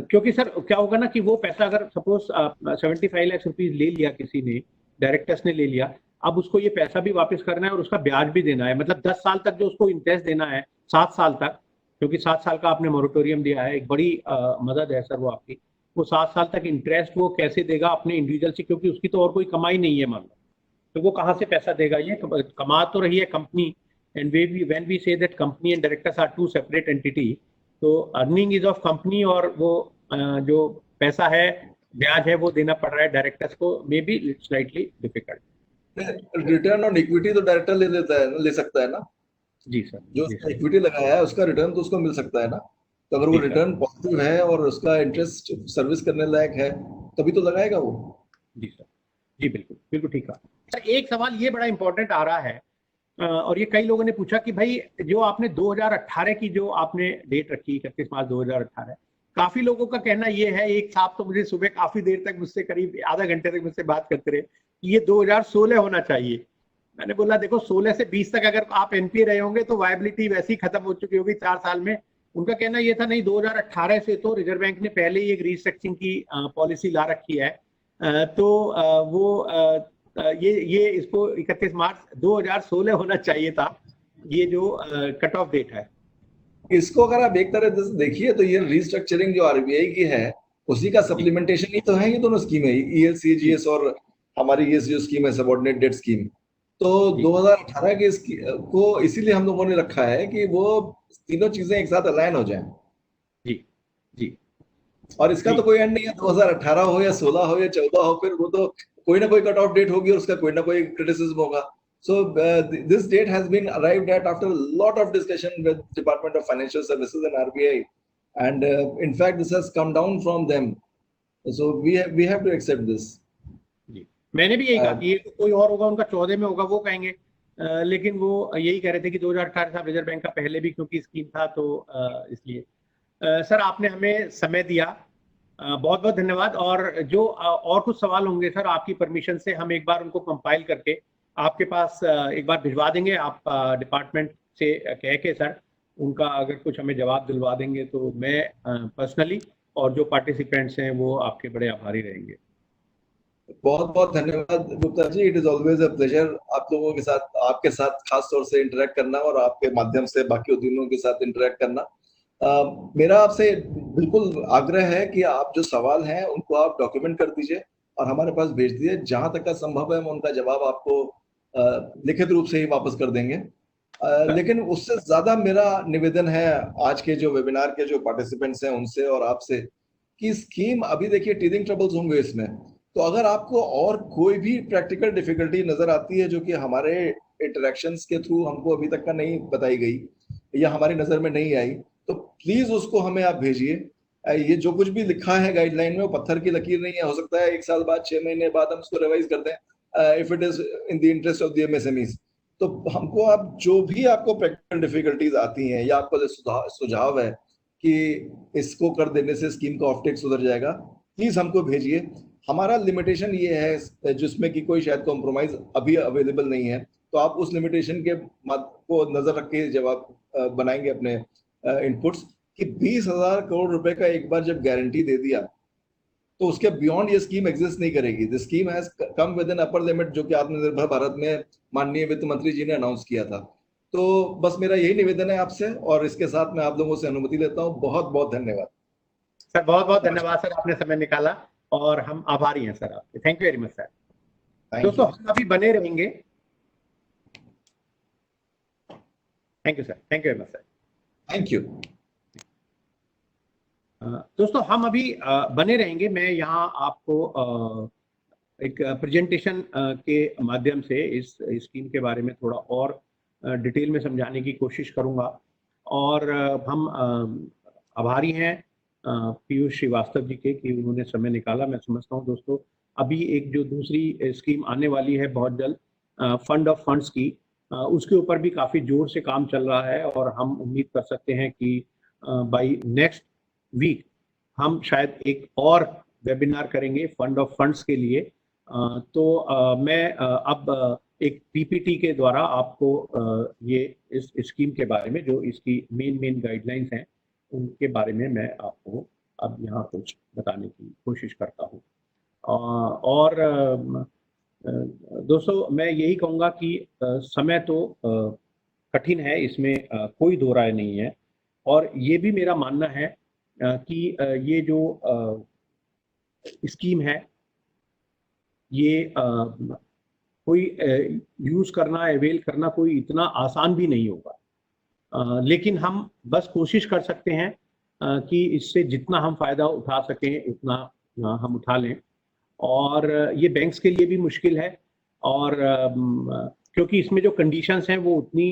क्योंकि सर क्या होगा ना कि वो पैसा अगर सपोज 75 लाख रुपीज ले लिया किसी ने, डायरेक्टर्स ने ले लिया, अब उसको ये पैसा भी वापस करना है और उसका ब्याज भी देना है, मतलब 10 साल तक जो उसको इंटरेस्ट देना है, 7 साल तक, क्योंकि 7 साल का आपने मोरेटोरियम दिया है, एक बड़ी मदद है सर वो आपकी। वो 7 साल तक इंटरेस्ट वो कैसे देगा अपने इंडिविजुअल से, क्योंकि उसकी तो और कोई कमाई नहीं है मान लो, तो वो कहाँ से पैसा देगा? ये कमा तो रही है company, and when we say that company and directors are two separate entity, तो अर्निंग इज ऑफ कंपनी और वो जो पैसा है ब्याज है वो देना पड़ रहा है डायरेक्टर्स को, may be slightly difficult. Return on equity तो डायरेक्टर ले लेता है, ले सकता है ना। जी सर, जो इक्विटी लगाया है उसका रिटर्न तो उसको मिल सकता है ना। तो अगर वो रिटर्न पॉजिटिव है और उसका इंटरेस्ट सर्विस करने लायक है तभी तो लगाएगा वो। जी सर, जी बिल्कुल बिल्कुल ठीक है सर। एक सवाल ये बड़ा इंपॉर्टेंट आ रहा है और ये कई लोगों ने पूछा कि भाई जो आपने 2018 की जो आपने डेट रखी 31 मार्च 2018, काफी लोगों का कहना ये है, एक साहब तो मुझे सुबह काफी देर तक मुझसे करीब आधा घंटे तक मुझसे बात करते रहे कि ये 2016 होना चाहिए। मैंने बोला देखो 16 से 20 तक अगर आप एनपीए रहे होंगे तो वायबिलिटी वैसी खत्म हो चुकी होगी 4 साल में। उनका कहना ये था नहीं 2018 से तो रिजर्व बैंक ने पहले ही एक रीस्ट्रक्चरिंग की पॉलिसी ला रखी है, तो वो ये इसको 31 मार्च 2016 होना चाहिए था, ये जो कट ऑफ डेट है। इसको अगर आप एक तरह से देखिए तो ये रीस्ट्रक्चरिंग जो आरबीआई की है उसी का सप्लीमेंटेशन ही तो है ये दोनों स्कीमें, ईएलसीजीएस और हमारी ये जो स्कीम है सबऑर्डिनेट डेट स्कीम। तो 2018 के को इसीलिए हम लोगों ने रखा है कि वो तीनों चीजें एक साथ अलाइन हो जाएं। जी जी। और इसका तो कोई एंड नहीं है, 2018 हो या 16 हो या 14 हो, फिर वो तो कोई ना कोई कट ऑफ डेट होगी और उसका कोई ना कोई क्रिटिसिज्म होगा। So this date has been arrived at after a lot of discussion with Department of Financial Services and RBI, and in fact this has come down from them. So we have to accept this. जी, मैंने भी यही कहा कि ये कोई और होगा, उनका 14 में होगा वो कहेंगे, लेकिन वो यही कह रहे थे कि 2018 था रिजर्व बैंक का पहले भी क्योंकि स्कीम था, तो इसलिए सर आपने हमें समय दिया, बहुत बहुत धन्यवाद। और जो और कुछ सवाल होंगे सर आपकी परमिशन से हम एक बार उनको कंपाइल करके आपके पास एक बार भिजवा देंगे, आप डिपार्टमेंट से कह के सर उनका अगर कुछ हमें जवाब दिलवा देंगे तो मैं पर्सनली और जो पार्टिसिपेंट्स हैं वो आपके बड़े आभारी रहेंगे। बहुत बहुत धन्यवाद Gupta ji, it is always a pleasure आप लोगों के साथ, आपके साथ खास तौर से इंटरेक्ट करना और आपके माध्यम से बाकी उद्यमियों के साथ इंटरेक्ट करना। मेरा आपसे बिल्कुल आग्रह है कि आप जो सवाल हैं उनको आप डॉक्यूमेंट कर दीजिए और हमारे पास भेज दीजिए। जहां तक का संभव है हम उनका जवाब आपको लिखित रूप से ही वापस कर देंगे। लेकिन उससे ज्यादा मेरा निवेदन है आज के जो वेबिनार के जो पार्टिसिपेंट्स हैं उनसे और आपसे कि स्कीम अभी देखिए टीथिंग ट्रबल्स होंगे इसमें, तो अगर आपको और कोई भी प्रैक्टिकल डिफिकल्टी नजर आती है जो कि हमारे इंटरेक्शंस के थ्रू हमको अभी तक का नहीं बताई गई या हमारी नजर में नहीं आई, तो प्लीज उसको हमें आप भेजिए। ये जो कुछ भी लिखा है गाइडलाइन में वो पत्थर की लकीर नहीं है, हो सकता है 1 साल बाद 6 महीने बाद हम उसको रिवाइज कर दें if it is in the interest of the MSMEs. तो हमको आप जो भी आपको प्रैक्टिकल डिफिकल्टीज आती हैं या आपको सुझाव है कि इसको कर देने से स्कीम का ऑफटेक सुधर जाएगा, प्लीज हमको भेजिए। हमारा लिमिटेशन ये है जिसमें कि कोई शायद कॉम्प्रोमाइज अभी अवेलेबल नहीं है, तो आप उस लिमिटेशन के को नजर रख के जवाब बनाएंगे अपने इनपुट्स कि 20,000 करोड़ रुपए का एक बार जब गारंटी दे दिया तो उसके बियॉन्ड ये स्कीम एग्जिस्ट नहीं करेगी। This scheme has come with an upper limit जो कि आत्मनिर्भर भारत में माननीय वित्त मंत्री जी ने अनाउंस किया था। तो बस मेरा यही निवेदन है आपसे और इसके साथ मैं आप लोगों से अनुमति लेता हूँ। बहुत बहुत धन्यवाद सर, बहुत बहुत धन्यवाद सर, आपने समय निकाला और हम आभारी हैं सर आपके। Thank you very much sir. दोस्तों हम अभी बने रहेंगे। Thank you sir, thank you very much sir. Thank you. दोस्तों हम अभी बने रहेंगे। मैं यहाँ आपको एक प्रेजेंटेशन के माध्यम से इस स्कीम के बारे में थोड़ा और डिटेल में समझाने की कोशिश करूँगा और हम आभारी हैं पीयूष श्रीवास्तव जी के कि उन्होंने समय निकाला। मैं समझता हूँ दोस्तों अभी एक जो दूसरी स्कीम आने वाली है बहुत जल्द फंड ऑफ फंड्स की, उसके ऊपर भी काफ़ी जोर से काम चल रहा है और हम उम्मीद कर सकते हैं कि बाय नेक्स्ट वीक हम शायद एक और वेबिनार करेंगे फंड ऑफ फंड्स के लिए। तो मैं अब एक पीपीटी के द्वारा आपको ये इस स्कीम के बारे में जो इसकी मेन गाइडलाइंस हैं उनके बारे में मैं आपको अब यहाँ कुछ बताने की कोशिश करता हूँ। और दोस्तों मैं यही कहूँगा कि समय तो कठिन है, इसमें कोई दो राय नहीं है और ये भी मेरा मानना है कि ये जो स्कीम है ये कोई यूज करना, अवेल करना कोई इतना आसान भी नहीं होगा, लेकिन हम बस कोशिश कर सकते हैं कि इससे जितना हम फायदा उठा सकें उतना हम उठा लें। और ये बैंक्स के लिए भी मुश्किल है, और क्योंकि इसमें जो कंडीशंस हैं वो उतनी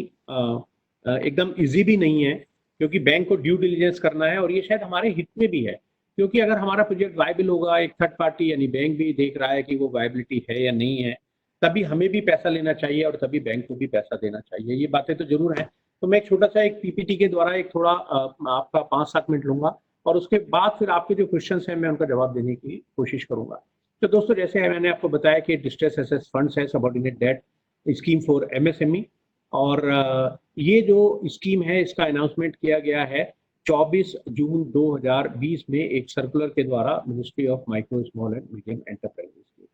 एकदम इजी भी नहीं है, क्योंकि बैंक को ड्यू डिलिजेंस करना है, और ये शायद हमारे हित में भी है, क्योंकि अगर हमारा प्रोजेक्ट वायबल होगा, एक थर्ड पार्टी यानी बैंक भी देख रहा है कि वो वायबिलिटी है या नहीं है, तभी हमें भी पैसा लेना चाहिए और तभी बैंक को भी पैसा देना चाहिए। ये बातें तो जरूर हैं। तो मैं एक छोटा सा एक पीपीटी के द्वारा एक थोड़ा आपका 5-7 मिनट लूंगा, और उसके बाद फिर आपके जो क्वेश्चंस हैं मैं उनका जवाब देने की कोशिश करूंगा। तो दोस्तों, जैसे मैंने आपको बताया कि डिस्ट्रेस एसेट फंड्स है subordinate debt scheme for MSME, और ये जो स्कीम है इसका अनाउंसमेंट किया गया है 24 जून 2020 में एक सर्कुलर के द्वारा ministry of micro small and medium enterprises के।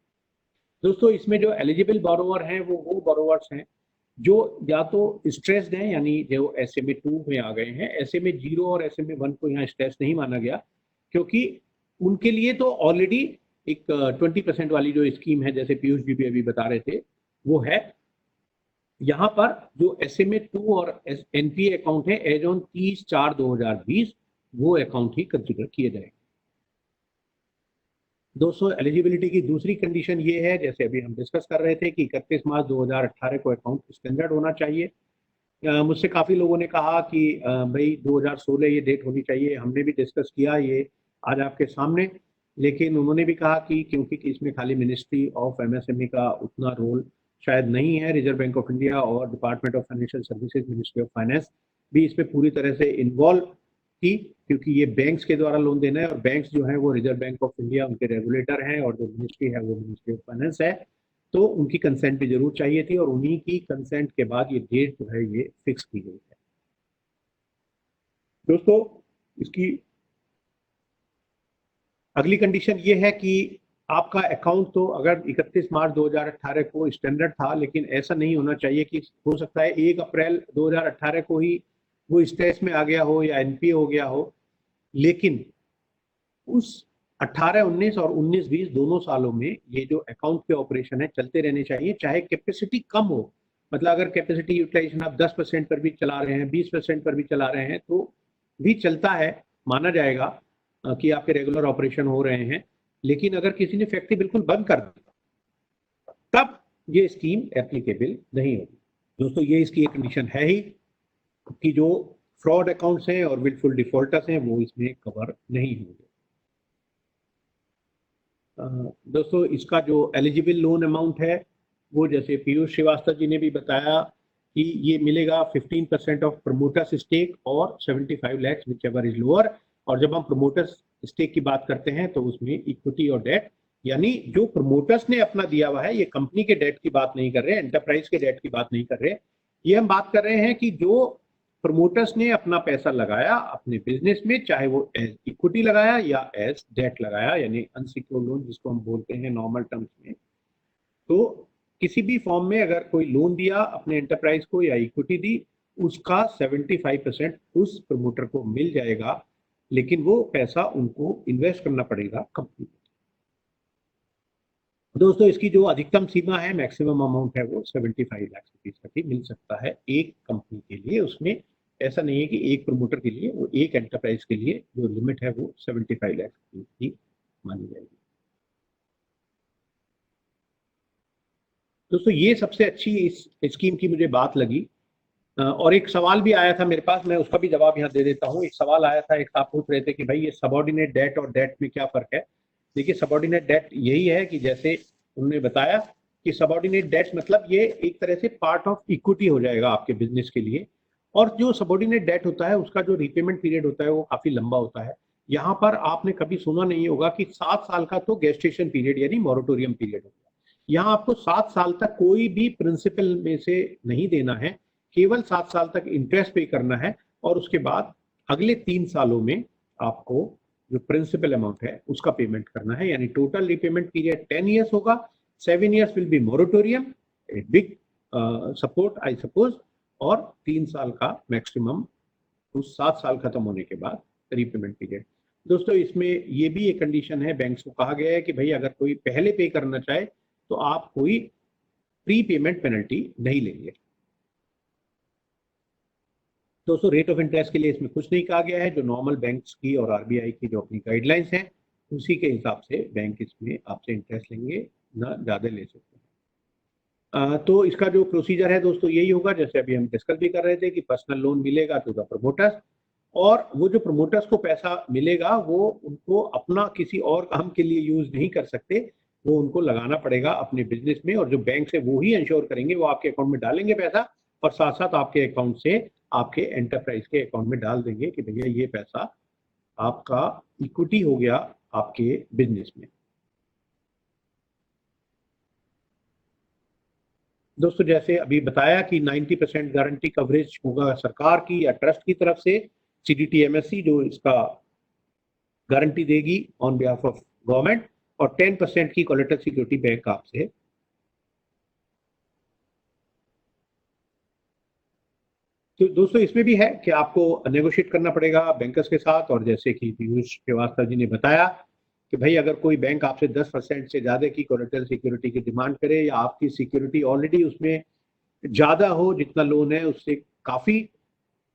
दोस्तों, इसमें जो एलिजिबल बोरोवर हैं वो बोरोवर्स हैं जो या तो स्ट्रेस्ड हैं, यानी जो SMA 2 में आ गए हैं। SMA 0 और SMA 1 को यहाँ स्ट्रेस नहीं माना गया, क्योंकि उनके लिए तो ऑलरेडी एक 20% वाली जो स्कीम है, जैसे पीयूष जी भी अभी बता रहे थे, वो है। यहाँ पर जो SMA 2 और NPA अकाउंट है एज ऑन 30/4/2020 वो अकाउंट ही कंसिडर किए जाएंगे। दोस्तों, एलिजिबिलिटी की दूसरी कंडीशन ये है, जैसे अभी हम डिस्कस कर रहे थे, कि 31 मार्च 2018 को अकाउंट स्टैंडर्ड होना चाहिए। मुझसे काफ़ी लोगों ने कहा कि भाई 2016 ये डेट होनी चाहिए। हमने भी डिस्कस किया ये आज आपके सामने, लेकिन उन्होंने भी कहा कि क्योंकि इसमें खाली मिनिस्ट्री ऑफ MSME का उतना रोल शायद नहीं है, रिजर्व बैंक ऑफ इंडिया और department of financial services, ministry of finance भी इसमें पूरी तरह से इन्वॉल्व थी, क्योंकि ये बैंक्स के द्वारा लोन देना है, और बैंक्स जो है वो रिजर्व बैंक ऑफ इंडिया उनके रेगुलेटर हैं, और जो मिनिस्ट्री है वो मिनिस्ट्री ऑफ फाइनेंस है। तो उनकी कंसेंट भी जरूर चाहिए थी, और उन्हीं की कंसेंट के बाद ये डेट जो है ये फिक्स की गई है। दोस्तों, इसकी अगली कंडीशन ये है कि आपका अकाउंट तो अगर 31 मार्च 2018 को स्टैंडर्ड था, लेकिन ऐसा नहीं होना चाहिए कि हो सकता है 1 अप्रैल 2018 को ही वो स्ट्रेस में आ गया हो या NPA हो गया हो, लेकिन उस 18-19 और 19-20 दोनों सालों में ये जो अकाउंट के ऑपरेशन है चलते रहने चाहिए, चाहे कैपेसिटी कम हो। मतलब अगर कैपेसिटी यूटिलाइजेशन आप 10% पर भी चला रहे हैं, 20% पर भी चला रहे हैं, तो भी चलता है, माना जाएगा कि आपके रेगुलर ऑपरेशन हो रहे हैं। लेकिन अगर किसी ने फैक्ट्री बिल्कुल बंद कर दी, तब ये स्कीम एप्लीकेबल नहीं होगी। दोस्तों, ये इसकी एक कंडीशन है ही कि जो फ्रॉड अकाउंट्स हैं और विलफुल डिफॉल्टर्स हैं वो इसमें कवर नहीं होंगे। दोस्तों, इसका जो एलिजिबल लोन अमाउंट है वो, जैसे पीयूष श्रीवास्तव जी ने भी बताया, कि ये मिलेगा 15% ऑफ प्रमोटर्स स्टेक और 75 lakh which ever is lower. और जब हम प्रमोटर्स स्टेक की बात करते हैं तो उसमें इक्विटी और डेट, यानी जो प्रमोटर्स ने अपना दिया हुआ है, ये कंपनी के डेट की बात नहीं कर रहे, एंटरप्राइज के डेट की बात नहीं कर रहे, ये हम बात कर रहे हैं कि जो प्रमोटर्स ने अपना पैसा लगाया अपने बिजनेस में, चाहे वो एज इक्विटी लगाया या एज डेट लगाया, यानी अनसिक्योर्ड लोन जिसको हम बोलते हैं नॉर्मल टर्म्स में। तो किसी भी फॉर्म में अगर कोई लोन दिया अपने एंटरप्राइज को या इक्विटी दी, उसका 75% उस प्रमोटर को मिल जाएगा, लेकिन वो पैसा उनको इन्वेस्ट करना पड़ेगा कंपनी में। दोस्तों, इसकी जो अधिकतम सीमा है, मैक्सिमम अमाउंट है, वो 75 लाख रुपीज तक ही मिल सकता है एक कंपनी के लिए। उसमें ऐसा नहीं है कि एक प्रमोटर के लिए, वो एक एंटरप्राइज के लिए जो लिमिट है वो 75 लाख रुपीज की मानी जाएगी। दोस्तों, ये सबसे अच्छी इस स्कीम की मुझे बात लगी। और एक सवाल भी आया था मेरे पास, मैं उसका भी जवाब यहाँ दे देता हूँ। एक सवाल आया था, एक आप पूछ रहे थे कि भाई ये सबऑर्डिनेट डेट और डेट में क्या फर्क है। देखिए, सबऑर्डिनेट डेट यही है कि जैसे उन्होंने बताया कि सबऑर्डिनेट डेट मतलब ये एक तरह से पार्ट ऑफ इक्विटी हो जाएगा आपके बिजनेस के लिए। और जो सबऑर्डिनेट डेट होता है उसका जो रीपेमेंट पीरियड होता है वो काफी लंबा होता है। यहाँ पर आपने कभी सुना नहीं होगा कि 7 साल का तो गेस्टेशन पीरियड यानी मॉरेटोरियम पीरियड होगा। यहाँ आपको 7 साल तक कोई भी प्रिंसिपल में से नहीं देना है, केवल 7 साल तक इंटरेस्ट पे करना है, और उसके बाद अगले 3 सालों में आपको जो प्रिंसिपल अमाउंट है उसका पेमेंट करना है। यानी टोटल रीपेमेंट पीरियड 10 ईयर्स होगा। 7 years will be moratorium, a big support I suppose, और 3 साल का मैक्सिमम उस 7 साल खत्म होने के बाद रीपेमेंट पीरियड। दोस्तों, इसमें ये भी एक कंडीशन है, बैंक्स को कहा गया है कि भाई अगर कोई पहले पे करना चाहे तो आप कोई प्री पेमेंट पेनल्टी नहीं लेंगे। दोस्तों रेट ऑफ इंटरेस्ट के लिए इसमें कुछ नहीं कहा गया है, जो नॉर्मल बैंक्स की और आरबीआई की जो अपनी गाइडलाइंस हैं उसी के हिसाब से बैंक इसमें आपसे इंटरेस्ट लेंगे, ना ज़्यादा ले सकते हैं। तो इसका जो प्रोसीजर है दोस्तों यही होगा, जैसे अभी हम डिस्कस भी कर रहे थे कि पर्सनल लोन मिलेगा टू द प्रमोटर्स, और वो जो प्रमोटर्स को पैसा मिलेगा वो उनको अपना किसी और काम के लिए यूज नहीं कर सकते, वो उनको लगाना पड़ेगा अपने बिजनेस में, और जो बैंक से वो ही इंश्योर करेंगे, वो आपके अकाउंट में डालेंगे पैसा और साथ साथ आपके अकाउंट से आपके एंटरप्राइज के अकाउंट में डाल देंगे कि भैया ये पैसा आपका इक्विटी हो गया आपके बिजनेस में। दोस्तों जैसे अभी बताया कि 90% गारंटी कवरेज होगा सरकार की या ट्रस्ट की तरफ से, सीडीटी एमएससी जो इसका गारंटी देगी ऑन बिहाफ ऑफ गवर्नमेंट, और 10% की कोलेटरल सिक्योरिटी बैंक आपसे। तो दोस्तों इसमें भी है कि आपको नेगोशिएट करना पड़ेगा बैंकर्स के साथ, और जैसे कि पीयूष श्रीवास्तव जी ने बताया कि भाई अगर कोई बैंक आपसे 10% से ज़्यादा की कोलेटरल सिक्योरिटी की डिमांड करे, या आपकी सिक्योरिटी ऑलरेडी उसमें ज़्यादा हो, जितना लोन है उससे काफ़ी,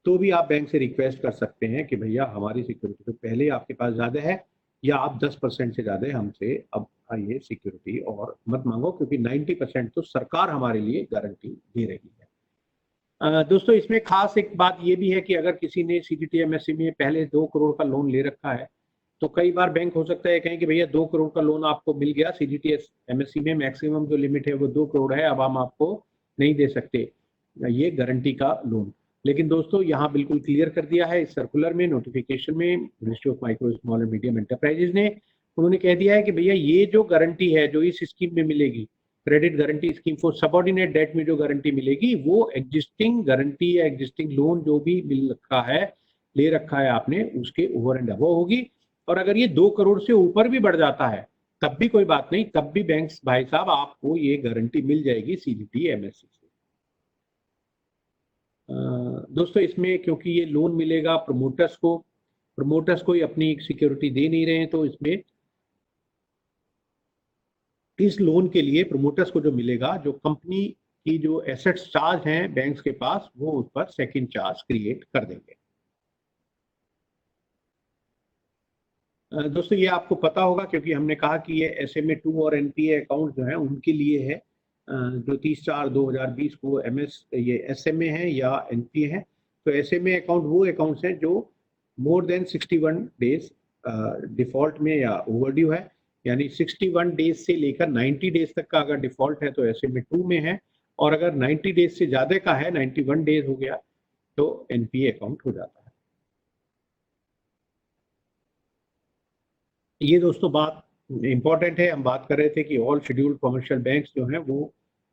तो भी आप बैंक से रिक्वेस्ट कर सकते हैं कि भैया हमारी सिक्योरिटी तो पहले आपके पास ज़्यादा है, या आप 10% से ज़्यादा हमसे अब आइए सिक्योरिटी और मत मांगो, क्योंकि 90% तो सरकार हमारे लिए गारंटी दे रही है। दोस्तों इसमें खास एक बात ये भी है कि अगर किसी ने सीडीटी एमएससी में पहले 2 करोड़ का लोन ले रखा है, तो कई बार बैंक हो सकता है कहें कि भैया 2 करोड़ का लोन आपको मिल गया, सीडीटी एमएससी में मैक्सिमम जो लिमिट है वो 2 करोड़ है, अब हम आपको नहीं दे सकते ये गारंटी का लोन। लेकिन दोस्तों यहाँ बिल्कुल क्लियर कर दिया है इस सर्कुलर में, नोटिफिकेशन में, ministry of micro small and medium enterprises ने, उन्होंने कह दिया है कि भैया ये जो गारंटी है जो इस स्कीम में मिलेगी, credit guarantee scheme for subordinate debt में जो गारंटी मिलेगी, वो एग्जिस्टिंग गारंटी या एग्जिस्टिंग लोन जो भी मिल रखा है, ले रखा है आपने, उसके ओवर एंड अबव होगी। और अगर ये 2 करोड़ से ऊपर भी बढ़ जाता है तब भी कोई बात नहीं, तब भी बैंक्स भाई साहब आपको ये गारंटी मिल जाएगी सीडीटी एमएससी से। दोस्तों इसमें क्योंकि ये लोन मिलेगा प्रमोटर्स को अपनी सिक्योरिटी दे नहीं रहे हैं, तो इसमें इस लोन के लिए प्रमोटर्स को जो मिलेगा, जो कंपनी की जो एसेट्स चार्ज हैं बैंक्स के पास, वो उस पर सेकंड चार्ज क्रिएट कर देंगे। दोस्तों ये आपको पता होगा क्योंकि हमने कहा कि ये SMA 2 और NPA अकाउंट जो है उनके लिए है, जो 30/4/2020 को ये SMA है या NPA है। तो SMA अकाउंट वो अकाउंट्स हैं जो मोर देन 61 डेज डिफॉल्ट में या ओवरड्यू है, यानी 61 डेज से लेकर 90 डेज तक का अगर डिफॉल्ट है तो SMA 2 में है, और अगर 90 डेज से ज़्यादा का है, 91 डेज हो गया, तो NPA अकाउंट हो जाता है। ये दोस्तों बात इंपॉर्टेंट है, हम बात कर रहे थे कि ऑल शेड्यूल्ड कमर्शियल बैंक्स जो हैं वो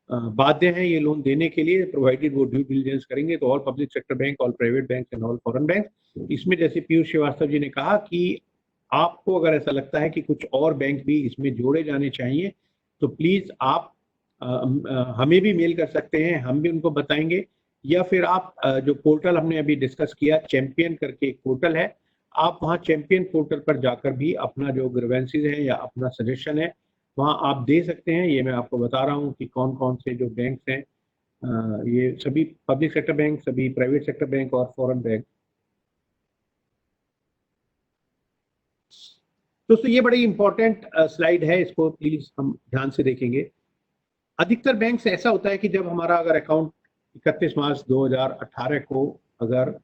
बाध्य हैं ये लोन देने के लिए, प्रोवाइडेड वो ड्यू डिलिजेंस करेंगे। तो all public sector bank, all private bank and all foreign bank, इसमें जैसे पीयूष श्रीवास्तव जी ने कहा कि आपको अगर ऐसा लगता है कि कुछ और बैंक भी इसमें जोड़े जाने चाहिए, तो प्लीज़ आप हमें भी मेल कर सकते हैं, हम भी उनको बताएंगे, या फिर आप जो पोर्टल हमने अभी डिस्कस किया, चैंपियन करके एक पोर्टल है, आप वहाँ चैंपियन पोर्टल पर जाकर भी अपना जो ग्रीवेंसेस है या अपना सजेशन है वहाँ आप दे सकते हैं। ये मैं आपको बता रहा हूँ कि कौन कौन से जो बैंक्स हैं, ये सभी पब्लिक सेक्टर बैंक, सभी प्राइवेट सेक्टर बैंक और फॉरेन बैंक। दोस्तों ये बड़ी इंपॉर्टेंट स्लाइड है, इसको प्लीज हम ध्यान से देखेंगे। अधिकतर बैंक्स ऐसा होता है कि जब हमारा अगर अकाउंट 31 मार्च 2018 को अगर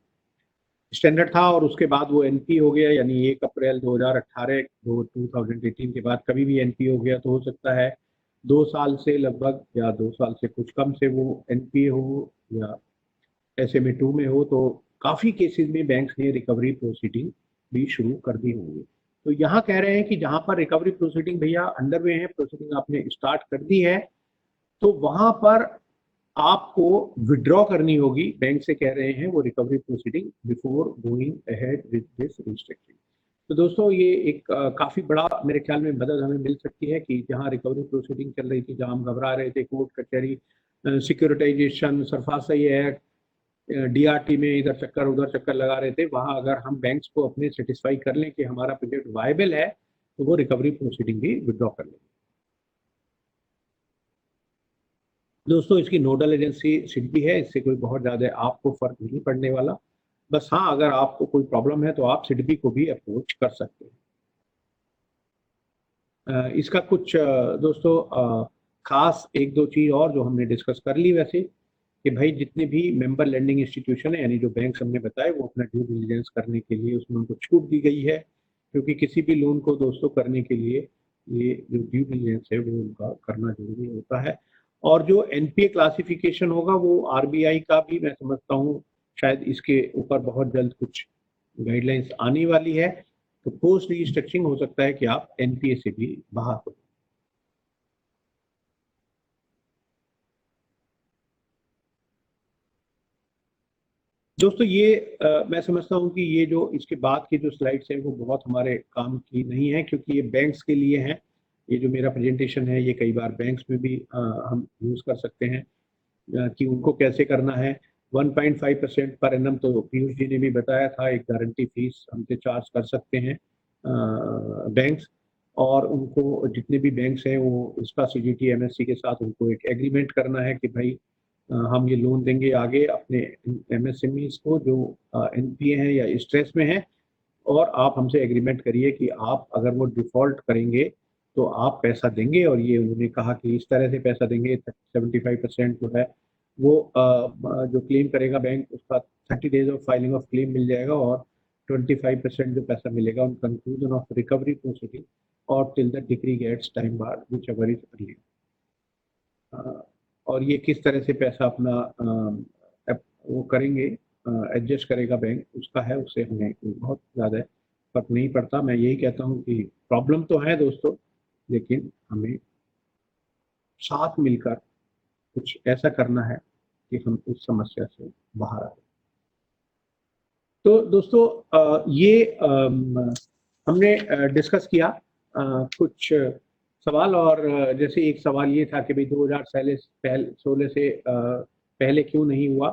स्टैंडर्ड था और उसके बाद वो एनपी हो गया, यानी 1 अप्रैल 2018 2018 के बाद कभी भी एनपी हो गया, तो हो सकता है 2 साल से लगभग या 2 साल से कुछ कम से वो एनपीए हो या SMA 2 में हो, तो काफ़ी केसेस में बैंक्स ने रिकवरी प्रोसीडिंग भी शुरू कर दी होंगी। तो यहाँ कह रहे हैं कि जहाँ पर रिकवरी प्रोसीडिंग भैया अंडर वे है, प्रोसीडिंग आपने स्टार्ट कर दी है, तो वहाँ पर आपको विड्रॉ करनी होगी, बैंक से कह रहे हैं वो recovery proceeding before going ahead with this restriction. तो दोस्तों ये एक काफ़ी बड़ा मेरे ख्याल में मदद हमें मिल सकती है कि जहाँ रिकवरी प्रोसीडिंग चल रही थी, जहाँ हम घबरा रहे थे, कोर्ट कचहरी, सिक्योरिटाइजेशन, सरफासई एक्ट, DRT में इधर चक्कर उधर चक्कर लगा रहे थे, वहाँ अगर हम बैंक्स को अपने सेटिस्फाई कर लें कि हमारा प्रोजेक्ट वायबल है, तो वो रिकवरी प्रोसीडिंग भी विड्रॉ कर लेंगे। दोस्तों इसकी नोडल एजेंसी सिडबी है, इससे कोई बहुत ज़्यादा आपको फर्क नहीं पड़ने वाला। बस हाँ, अगर आपको कोई प्रॉब्लम है तो आप सिडबी को भी अप्रोच कर सकते हैं। इसका कुछ दोस्तों खास एक दो चीज़ और जो हमने डिस्कस कर ली वैसे, कि भाई जितने भी मेंबर लेंडिंग इंस्टीट्यूशन है, यानी जो बैंक हमने बताए, वो अपना ड्यू डिलिजेंस करने के लिए उसमें उनको छूट दी गई है, क्योंकि किसी भी लोन को दोस्तों करने के लिए ये जो ड्यू डिलिजेंस है वो उनका करना जरूरी होता है। और जो एनपीए क्लासिफिकेशन होगा वो आरबीआई का भी मैं समझता हूँ शायद इसके ऊपर बहुत जल्द कुछ गाइडलाइंस आने वाली है, तो पोस्ट रिस्ट्रक्चरिंग हो सकता है कि आप एनपीए से भी बाहर हो। दोस्तों ये मैं समझता हूँ कि ये जो इसके बाद की जो स्लाइड्स हैं वो बहुत हमारे काम की नहीं है, क्योंकि ये बैंक्स के लिए है। ये जो मेरा प्रेजेंटेशन है ये कई बार बैंक्स में भी हम यूज़ कर सकते हैं कि उनको कैसे करना है। 1.5% पर एनम तो पीयूष जी ने भी बताया था, एक गारंटी फीस हमसे चार्ज कर सकते हैं बैंक्स। और उनको जितने भी बैंक्स हैं वो इसका सीजीटी एमएससी के साथ उनको एक एग्रीमेंट करना है कि भाई हम ये लोन देंगे आगे अपने एमएसएमईज को जो एनपीए हैं या स्ट्रेस में हैं, और आप हमसे एग्रीमेंट करिए कि आप अगर वो डिफॉल्ट करेंगे तो आप पैसा देंगे। और ये उन्होंने कहा कि इस तरह से पैसा देंगे, 75% जो है वो जो क्लेम करेगा बैंक उसका 30 days of filing of claim मिल जाएगा, और 25% जो पैसा मिलेगा on conclusion of recovery proceeding और till the decree gets time bar whichever is early. और ये किस तरह से पैसा अपना वो करेंगे, एडजस्ट करेगा बैंक, उसका है, उससे हमें बहुत ज़्यादा फर्क नहीं पड़ता। मैं यही कहता हूँ कि प्रॉब्लम तो है दोस्तों, लेकिन हमें साथ मिलकर कुछ ऐसा करना है कि हम इस समस्या से बाहर आए। तो दोस्तों ये हमने डिस्कस किया कुछ सवाल, और जैसे एक सवाल ये था कि भाई 2016 से पहले क्यों नहीं हुआ,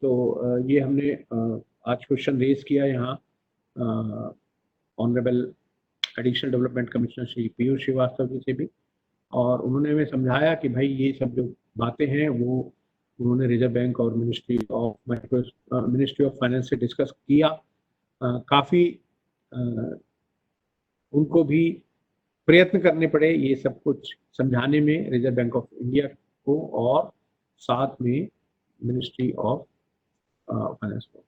तो ये हमने आज क्वेश्चन रेज किया यहाँ honourable additional development commissioner Shri Piyush Srivastava ji से भी, और उन्होंने हमें समझाया कि भाई ये सब जो बातें हैं वो उन्होंने रिजर्व बैंक और मिनिस्ट्री ऑफ फाइनेंस से डिस्कस किया। काफ़ी उनको भी प्रयत्न करने पड़े ये सब कुछ समझाने में रिजर्व बैंक ऑफ इंडिया को, और साथ में मिनिस्ट्री ऑफ फाइनेंस को।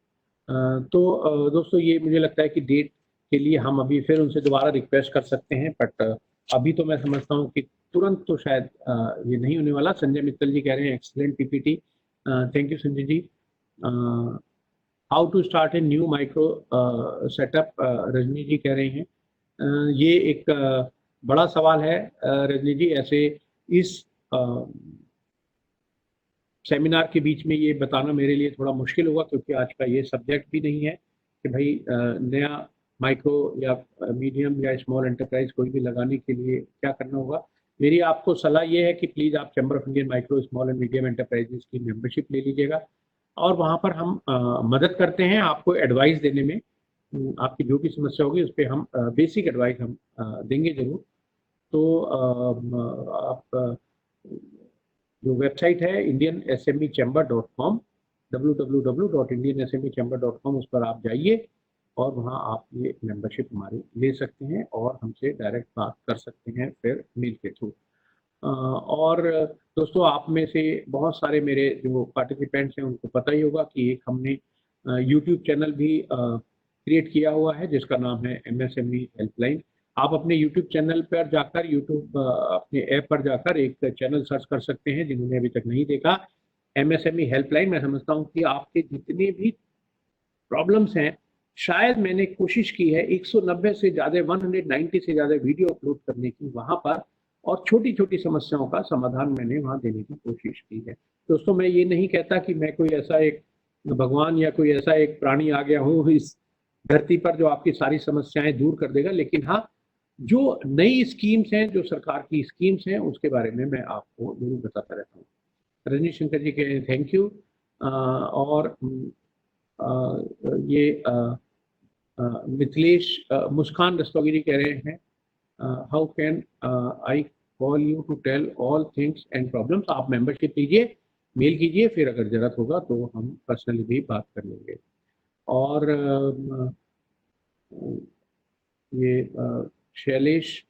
तो दोस्तों ये मुझे लगता है कि डेट के लिए हम अभी फिर उनसे दोबारा रिक्वेस्ट कर सकते हैं, बट अभी तो मैं समझता हूँ कि तुरंत तो शायद ये नहीं होने वाला। संजय मित्तल जी कह रहे हैं excellent PPT, thank you Sanjay ji. How to start a new micro setup, Rajni ji कह रहे हैं। ये एक बड़ा सवाल है रजनी जी। ऐसे इस सेमिनार के बीच में ये बताना मेरे लिए थोड़ा मुश्किल होगा, क्योंकि आज का ये सब्जेक्ट भी नहीं है कि भाई नया माइक्रो या मीडियम या स्मॉल एंटरप्राइज कोई भी लगाने के लिए क्या करना होगा। मेरी आपको सलाह ये है कि प्लीज़ आप chamber of Indian micro small and medium enterprises की मेंबरशिप ले लीजिएगा, और वहाँ पर हम मदद करते हैं आपको एडवाइस देने में। आपकी जो भी समस्या होगी उस पर हम बेसिक एडवाइस हम देंगे जरूर। तो आप जो वेबसाइट है indiansmechamber.com, www.indiansmechamber.com, उस पर आप जाइए और वहाँ आप ये मेंबरशिप हमारी ले सकते हैं और हमसे डायरेक्ट बात कर सकते हैं फिर मेल के थ्रू। और दोस्तों आप में से बहुत सारे मेरे जो पार्टिसिपेंट्स हैं उनको पता ही होगा कि एक हमने यूट्यूब चैनल भी क्रिएट किया हुआ है जिसका नाम है MSME हेल्पलाइन। आप अपने YouTube चैनल पर जाकर, YouTube अपने ऐप पर जाकर एक चैनल सर्च कर सकते हैं जिन्होंने अभी तक नहीं देखा, MSME हेल्पलाइन। मैं समझता हूँ कि आपके जितने भी प्रॉब्लम्स हैं, शायद मैंने कोशिश की है 190 से ज़्यादा, 190 से ज़्यादा वीडियो अपलोड करने की वहाँ पर, और छोटी छोटी समस्याओं का समाधान मैंने वहाँ देने की कोशिश की है। दोस्तों मैं ये नहीं कहता कि मैं कोई ऐसा एक भगवान या कोई ऐसा एक प्राणी आ गया हूँ इस धरती पर जो आपकी सारी समस्याएं दूर कर देगा, लेकिन हाँ, जो नई स्कीम्स हैं, जो सरकार की स्कीम्स हैं, उसके बारे में मैं आपको जरूर बताता रहता हूँ। रजनी शंकर जी के थैंक यू। और ये मिथिलेश मुस्कान रस्तोगी जी कह रहे हैं, how can I call you to tell all things and problems. आप मेंबरशिप लीजिए, मेल कीजिए, फिर अगर ज़रूरत होगा तो हम पर्सनली भी बात कर लेंगे। और ये Shailesh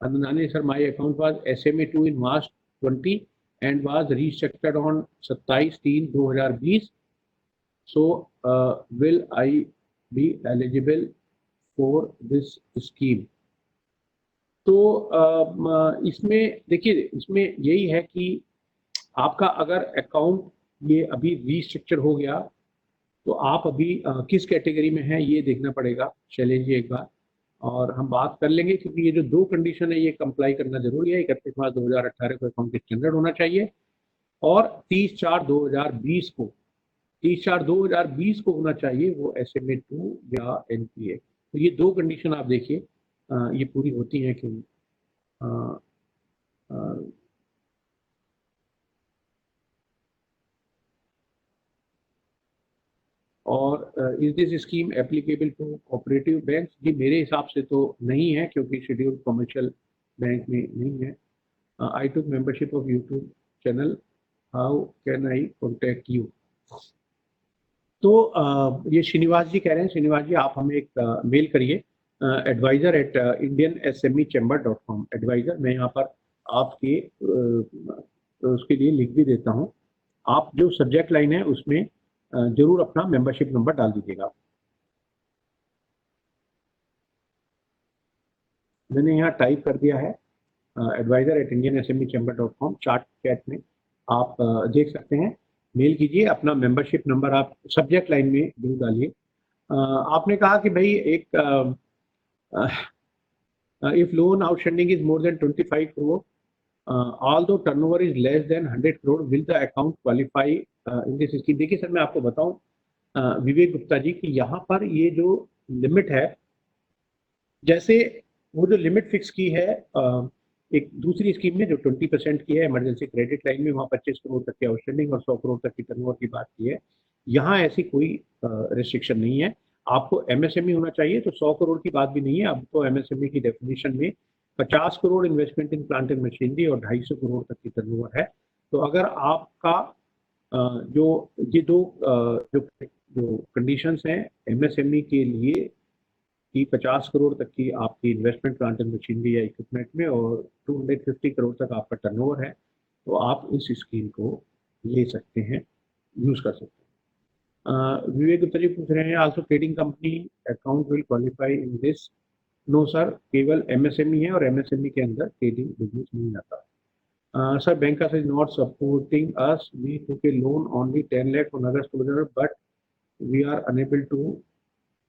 Adnani sir, my account was SMA2 in March 20 and was restructured on 27/3/2020. So, will I be eligible for this scheme? तो इसमें देखिए, इसमें यही है कि आपका अगर अकाउंट ये अभी रीस्ट्रक्चर हो गया तो आप अभी किस कैटेगरी में हैं ये देखना पड़ेगा शैलेश जी एक बार, और हम बात कर लेंगे, क्योंकि ये जो 2 कंडीशन है ये कंप्लाई करना जरूरी है। 31 मार्च 2018 को अकाउंट स्टैंडर्ड होना चाहिए और 30/4/2020 को 30/4/2020 को होना चाहिए वो SMA2 या NPA। तो ये 2 कंडीशन आप देखिए ये पूरी होती हैं कि और is this scheme applicable to cooperative bank? जी मेरे हिसाब से तो नहीं है, क्योंकि शेड्यूल्ड कमर्शियल बैंक में नहीं है। I took membership of YouTube channel, how can I contact you? तो ये श्रीनिवास जी कह रहे हैं। श्रीनिवास जी आप हमें एक मेल करिए advisor@indiansmechamber.com। एडवाइजर मैं यहाँ पर आपके उसके लिए लिख भी देता हूँ। आप जो सब्जेक्ट लाइन है उसमें जरूर अपना मेंबरशिप नंबर डाल दीजिएगा। मैंने यहाँ टाइप कर दिया है advisor@indiansmechamber.com। चैट में आप देख सकते हैं, मेल कीजिए, अपना मेंबरशिप नंबर आप सब्जेक्ट लाइन में जरूर डालिए। आपने कहा कि भाई एक if loan outstanding is more than 25 crore although turnover is less than 100 crore, will the account qualify in this scheme? देखिए सर मैं आपको बताऊं विवेक गुप्ता जी कि यहाँ पर ये जो लिमिट है, जैसे वो जो लिमिट फिक्स की है एक दूसरी स्कीम में जो 20% की है इमरजेंसी क्रेडिट लाइन में, वहाँ 25 करोड़ तक की आउटस्टैंडिंग और 100 करोड़ तक की टर्नओवर की बात की है। यहाँ ऐसी कोई रिस्ट्रिक्शन नहीं है। आपको MSME होना चाहिए, तो 100 करोड़ की बात भी नहीं है। अब तो MSME की डेफिनेशन में 50 crore investment in plant and machinery और 250 करोड़ तक की टर्नओवर है। तो अगर आपका जो ये दो जो कंडीशंस हैं MSME के लिए कि 50 करोड़ तक की आपकी इन्वेस्टमेंट प्लांट एंड मशीनरी या इक्विपमेंट में और 250 करोड़ तक आपका टर्नओवर है, तो आप इस स्कीम को ले सकते हैं, यूज कर सकते हैं। विवेक गुप्ता जी पूछ रहे हैं also trading company account will qualify in this? No sir, केवल MSME है और MSME के अंदर ट्रेडिंग बिजनेस नहीं आता। Sir Banca is not supporting us. We took a loan only 10 lakh on August 2000, but we are unable to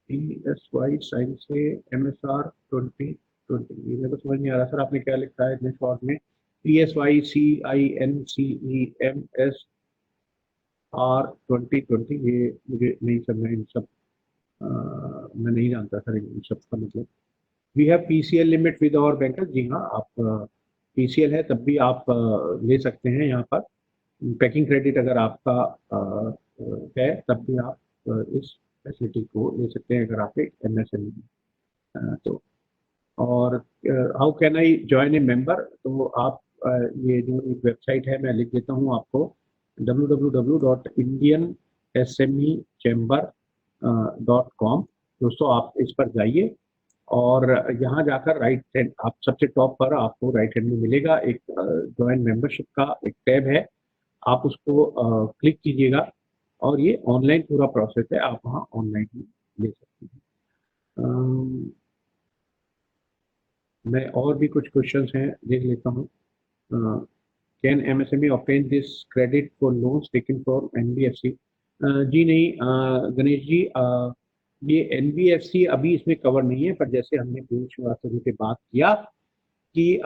PSY sign से MSR 2020। ये मेरे को समझ नहीं आ रहा सर आपने क्या लिखा है इतने शॉर्ट में। PSY CINCEMSR 2020, ये मुझे नहीं समझ, इन सब मैं नहीं जानता सर इन सब का मतलब। We have PCL limit with our banker? जी हाँ, आप PCL है तब भी आप ले सकते हैं। यहाँ पर पैकिंग क्रेडिट अगर आपका है तब भी आप इस फैसिलिटी को ले सकते हैं अगर आप एक MSME तो। और how can I join A member? तो आप ये जो एक वेबसाइट है मैं लिख देता हूँ आपको, www.indiansmechamber.com। दोस्तों आप इस पर जाइए और यहाँ जाकर राइट हैंड आप सबसे टॉप पर आपको राइट हैंड में मिलेगा एक ज्वाइन मेंबरशिप का एक टैब है, आप उसको क्लिक कीजिएगा और ये ऑनलाइन पूरा प्रोसेस है, आप वहाँ ऑनलाइन ही ले सकते हैं। मैं और भी कुछ क्वेश्चंस हैं देख लेता हूँ। Can MSME obtain this credit for loans taken from NBFC? जी नहीं गणेश जी, ये NBFC अभी इसमें कवर नहीं है, पर जैसे हमने पीयूष श्रीवास्तव जी से बात किया कि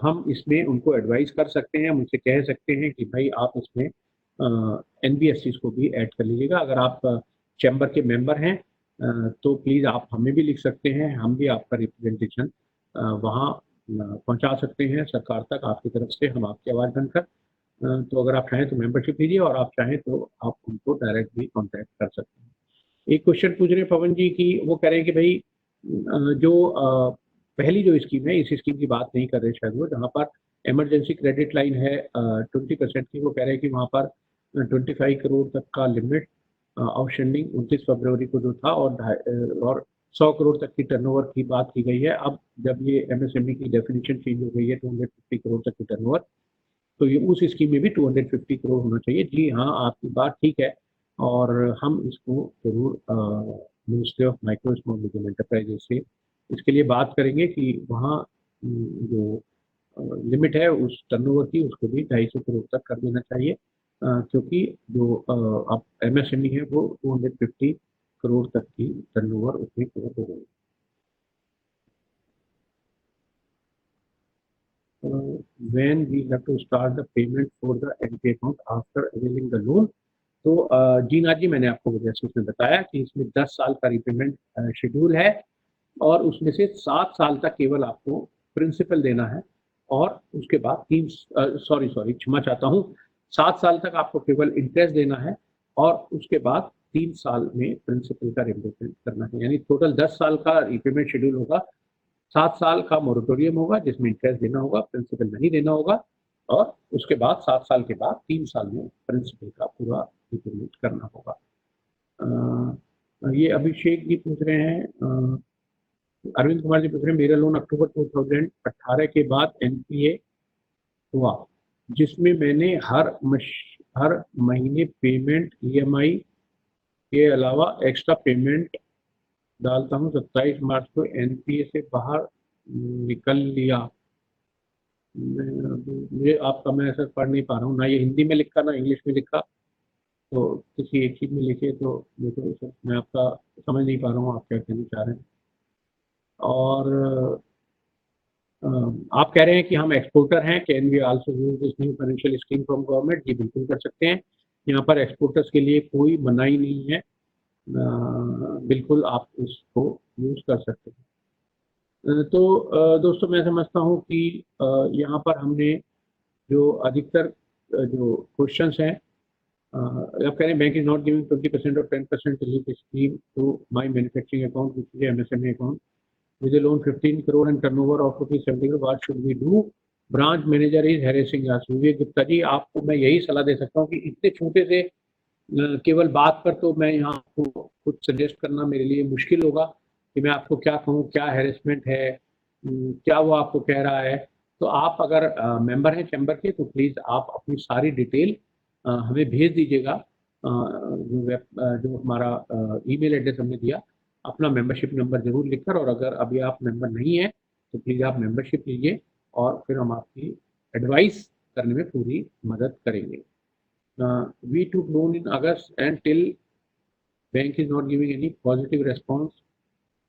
हम इसमें उनको एडवाइस कर सकते हैं, हम उनसे कह सकते हैं कि भाई आप इसमें NBFCs को भी ऐड कर लीजिएगा। अगर आप चैम्बर के मेंबर हैं तो प्लीज़ आप हमें भी लिख सकते हैं, हम भी आपका रिप्रेजेंटेशन वहाँ पहुँचा सकते हैं सरकार तक आपकी तरफ से, हम आपकी आवाज़ बनकर। तो अगर आप चाहें तो मेंबरशिप लीजिए और आप चाहें तो आप उनको डायरेक्ट भी कॉन्टैक्ट कर सकते हैं। एक क्वेश्चन पूछ रहे हैं पवन जी की, वो कह रहे हैं कि भाई जो पहली जो स्कीम है इस स्कीम की बात नहीं कर रहे शायद वो, जहाँ पर इमरजेंसी क्रेडिट लाइन है 20% की, वो कह रहे हैं कि वहाँ पर 25 करोड़ तक का लिमिट आउटस्टैंडिंग 29 फरवरी को जो था, और 100 करोड़ तक की टर्नओवर की बात की गई है। अब जब ये एमएसएमई की डेफिनेशन चेंज हो गई है 250 करोड़ तक की टर्नओवर, तो ये उस स्कीम में भी 250 करोड़ होना चाहिए। जी हाँ, आपकी बात ठीक है, और हम इसको जरूर ministry of micro small medium enterprises से इसके लिए बात करेंगे कि वहाँ जो लिमिट है उस टर्नओवर की, उसको भी 250 करोड़ तक कर देना चाहिए, क्योंकि जो अब एमएसएमई है वो 250 करोड़ तक की टर्नओवर उसमें कवर हो गई। When we have to start the payment for the NPA account after availing the loan, तो जीना जी, मैंने आपको जैसे उसमें बताया कि इसमें 10 साल का रिपेमेंट शेड्यूल है, और उसमें से 7 साल तक केवल आपको प्रिंसिपल देना है, और उसके बाद क्षमा चाहता हूँ, 7 साल तक आपको केवल इंटरेस्ट देना है, और उसके बाद 3 साल में प्रिंसिपल का रिपेमेंट करना है। यानी टोटल 10 साल का रिपेमेंट शेड्यूल होगा, 7 साल का मोरेटोरियम होगा जिसमें इंटरेस्ट देना होगा, प्रिंसिपल नहीं देना होगा, और उसके बाद 7 साल के बाद 3 साल में प्रिंसिपल का पूरा रिपेमेंट करना होगा। ये अभिषेक जी पूछ रहे हैं, अरविंद कुमार जी पूछ रहे हैं, मेरा लोन अक्टूबर 2018 के बाद एनपीए हुआ, जिसमें मैंने हर महीने पेमेंट ईएमआई के अलावा एक्स्ट्रा पेमेंट डालता हूँ, 27 मार्च को एनपीए से बाहर निकल लिया। मुझे आपका, मैं ऐसा पढ़ नहीं पा रहा हूँ, ना ये हिंदी में लिखा ना इंग्लिश में लिखा, तो किसी एक चीज में लिखे, तो मैं आपका समझ नहीं पा रहा हूँ आप क्या कहना चाह रहे हैं। और आप कह रहे हैं कि हम एक्सपोर्टर हैं, can we also use this new financial scheme from government? जी बिल्कुल कर सकते हैं, यहाँ पर एक्सपोर्टर्स के लिए कोई मनाही नहीं है, बिल्कुल आप इसको यूज कर सकते हैं। तो दोस्तों, मैं समझता हूँ कि यहाँ पर हमने जो अधिकतर जो क्वेश्चंस हैं, आप कह रहे हैं बैंक इज नॉट गिविंग 20% और 10% relief scheme to my manufacturing account which is MSME account with a loan 15 crore and turnover of rupees 70 crore, what should we do? Branch manager is harassing us. Vivek Gupta ji, आपको मैं यही सलाह दे सकता हूँ कि इतने छोटे से केवल बात पर तो मैं यहाँ आपको कुछ सजेस्ट करना मेरे लिए मुश्किल होगा कि मैं आपको क्या कहूँ, क्या हैरेसमेंट है, क्या वो आपको कह रहा है। तो आप अगर मेंबर हैं चैम्बर के, तो प्लीज़ आप अपनी सारी डिटेल हमें भेज दीजिएगा, जो हमारा ईमेल एड्रेस हमने दिया, अपना मेंबरशिप नंबर जरूर लिखकर, और अगर अभी आप मेंबर नहीं हैं तो प्लीज़ आप मेंबरशिप लीजिए, और फिर हम आपकी एडवाइस करने में पूरी मदद करेंगे। We took loan in August and till bank is not giving any positive response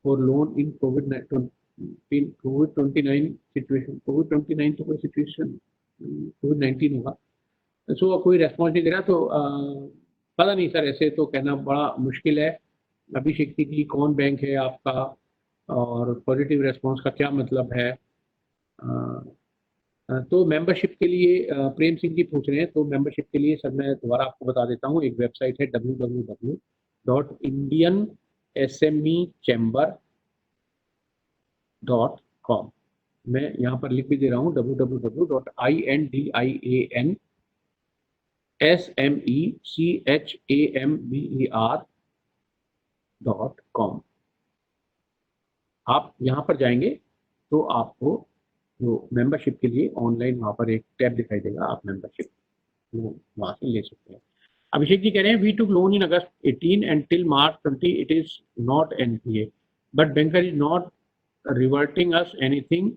for loan in COVID-19 situation. COVID-29 तो कोई सिचुएशन, COVID-19 होगा, सो कोई रेस्पॉन्स नहीं दे रहा, तो पता नहीं सर, ऐसे तो कहना बड़ा मुश्किल है। अभिषेक जी, कौन बैंक है आपका, और पॉजिटिव रेस्पॉन्स का क्या मतलब है? तो मेंबरशिप के लिए प्रेम सिंह जी पूछ रहे हैं, तो मेंबरशिप के लिए सर मैं दोबारा आपको बता देता हूँ, एक वेबसाइट है www.indiansmechamber.com। मैं यहाँ पर लिख भी दे रहा हूँ, www.indiansmechamber.com। आप यहाँ पर जाएंगे तो आपको जो मेंबरशिप के लिए ऑनलाइन वहाँ पर एक टैब दिखाई देगा, आप मेंबरशिप वहाँ से ले सकते हैं। अभिषेक जी कह रहे हैं, we took loan in August 18 and till March 20 it is not NPA, but banker is not reverting us anything,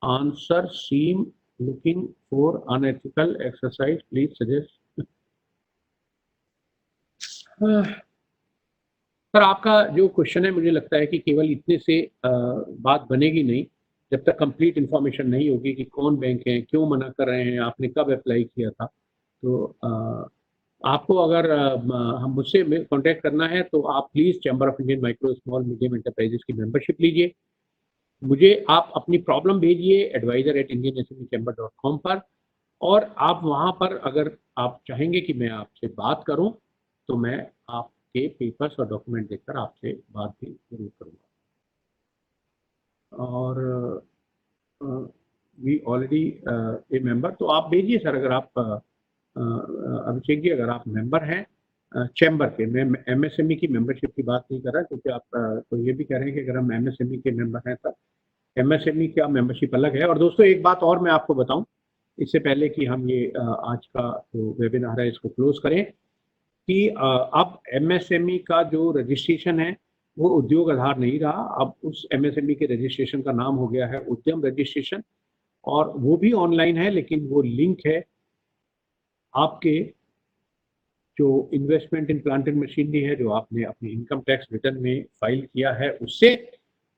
answer seem looking for unethical exercise, please suggest. Sir, आपका जो क्वेश्चन है, मुझे लगता है कि केवल इतने से बात बनेगी नहीं, जब तक कंप्लीट इन्फॉर्मेशन नहीं होगी कि कौन बैंक है, क्यों मना कर रहे हैं, आपने कब अप्लाई किया था। तो आपको अगर हम मुझसे कांटेक्ट करना है तो आप please chamber of Indian micro small medium enterprises की मेंबरशिप लीजिए, मुझे आप अपनी प्रॉब्लम भेजिए advisor@indiansmechamber.com पर, और आप वहाँ पर अगर आप चाहेंगे कि मैं आपसे बात करूँ, तो मैं आपके पेपर्स और डॉक्यूमेंट देखकर आपसे बात भी जरूर करूँगा। और बी ऑलरेडी ए मेंबर, तो आप भेजिए सर। अगर आप अभिषेक जी अगर आप मेंबर हैं चैम्बर के, मैं एमएसएमई की मेंबरशिप की बात नहीं कर रहा, क्योंकि आप तो ये भी कह रहे हैं कि अगर हम एमएसएमई के मेंबर हैं तब एमएसएमई का मेंबरशिप अलग है। और दोस्तों एक बात और मैं आपको बताऊं, इससे पहले कि हम ये आज का जो वेबिनार है इसको क्लोज करें, कि अब एमएसएमई का जो रजिस्ट्रेशन है वो उद्योग आधार नहीं रहा, अब उस एमएसएमई के रजिस्ट्रेशन का नाम हो गया है उद्यम रजिस्ट्रेशन, और वो भी ऑनलाइन है, लेकिन वो लिंक है आपके जो investment in plant and machinery है, जो आपने अपनी इनकम टैक्स रिटर्न में फाइल किया है उससे,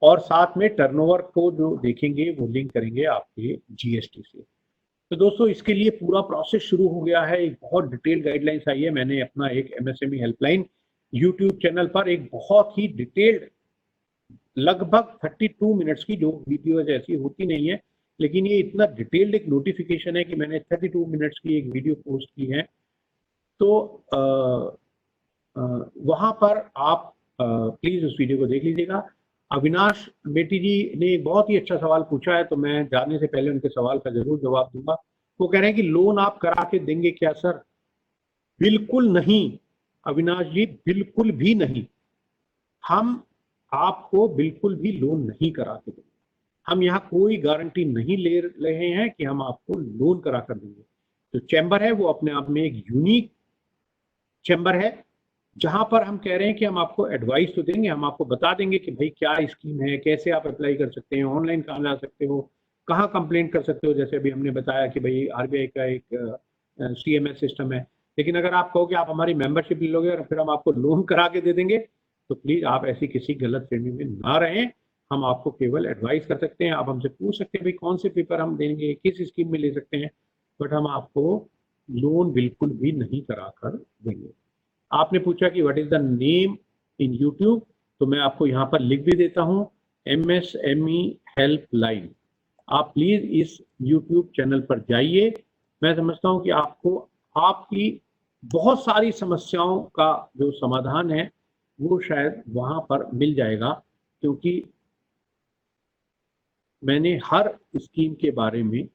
और साथ में टर्नओवर को जो देखेंगे वो लिंक करेंगे आपके जीएसटी से। तो दोस्तों इसके लिए पूरा प्रोसेस शुरू हो गया है, एक बहुत डिटेल्ड गाइडलाइंस आई है। मैंने अपना एक एमएसएमई हेल्पलाइन यूट्यूब चैनल पर एक बहुत ही डिटेल्ड लगभग 32 मिनट्स की, जो वीडियोज ऐसी होती नहीं है, लेकिन ये इतना डिटेल्ड एक नोटिफिकेशन है कि मैंने 32 मिनट्स की एक वीडियो पोस्ट की है। तो वहां पर आप प्लीज उस वीडियो को देख लीजिएगा। अविनाश बेटी जी ने एक बहुत ही अच्छा सवाल पूछा है, तो मैं जाने से पहले उनके सवाल का जरूर जवाब दूंगा। वो कह रहे हैं कि लोन आप करा के देंगे क्या सर? बिल्कुल नहीं अविनाश जी, बिल्कुल भी नहीं। हम आपको बिल्कुल भी लोन नहीं करा के देंगे। हम यहाँ कोई गारंटी नहीं ले रहे हैं कि हम आपको लोन करा कर देंगे। तो चैम्बर है वो अपने आप में एक यूनिक चैम्बर है, जहां पर हम कह रहे हैं कि हम आपको एडवाइस तो देंगे, हम आपको बता देंगे कि भाई क्या स्कीम है, कैसे आप अप्लाई कर सकते हैं, ऑनलाइन कहाँ जा सकते हो, कहाँ कंप्लेंट कर सकते हो। जैसे अभी हमने बताया कि भाई आरबीआई का एक सीएमएस सिस्टम है, लेकिन अगर आप कहो कि आप हमारी मेंबरशिप ले लोगे और फिर हम आपको लोन करा के दे देंगे, तो प्लीज आप ऐसी किसी गलत फहमी में ना रहें। हम आपको केवल एडवाइस कर सकते हैं। आप हमसे पूछ सकते हैं भाई कौन से पेपर हम देंगे, किस स्कीम में ले सकते हैं, बट हम आपको लोन बिल्कुल भी नहीं करा कर देंगे। आपने पूछा कि what is the name in YouTube, तो मैं आपको यहाँ पर लिख भी देता हूँ, एमएसएमई हेल्पलाइन। आप प्लीज इस यूट्यूब चैनल पर जाइए। मैं समझता हूँ कि आपको आपकी बहुत सारी समस्याओं का जो समाधान है वो शायद वहां पर मिल जाएगा, क्योंकि मैंने हर स्कीम के बारे में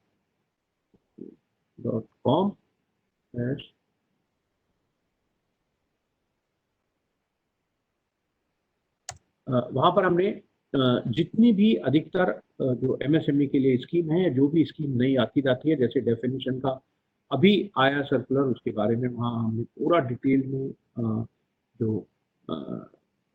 .com वहां पर हमने जितनी भी अधिकतर जो एमएसएमई के लिए स्कीम है, जो भी स्कीम नई आती जाती है, जैसे डेफिनेशन का अभी आया सर्कुलर, उसके बारे में वहाँ हमने पूरा डिटेल में जो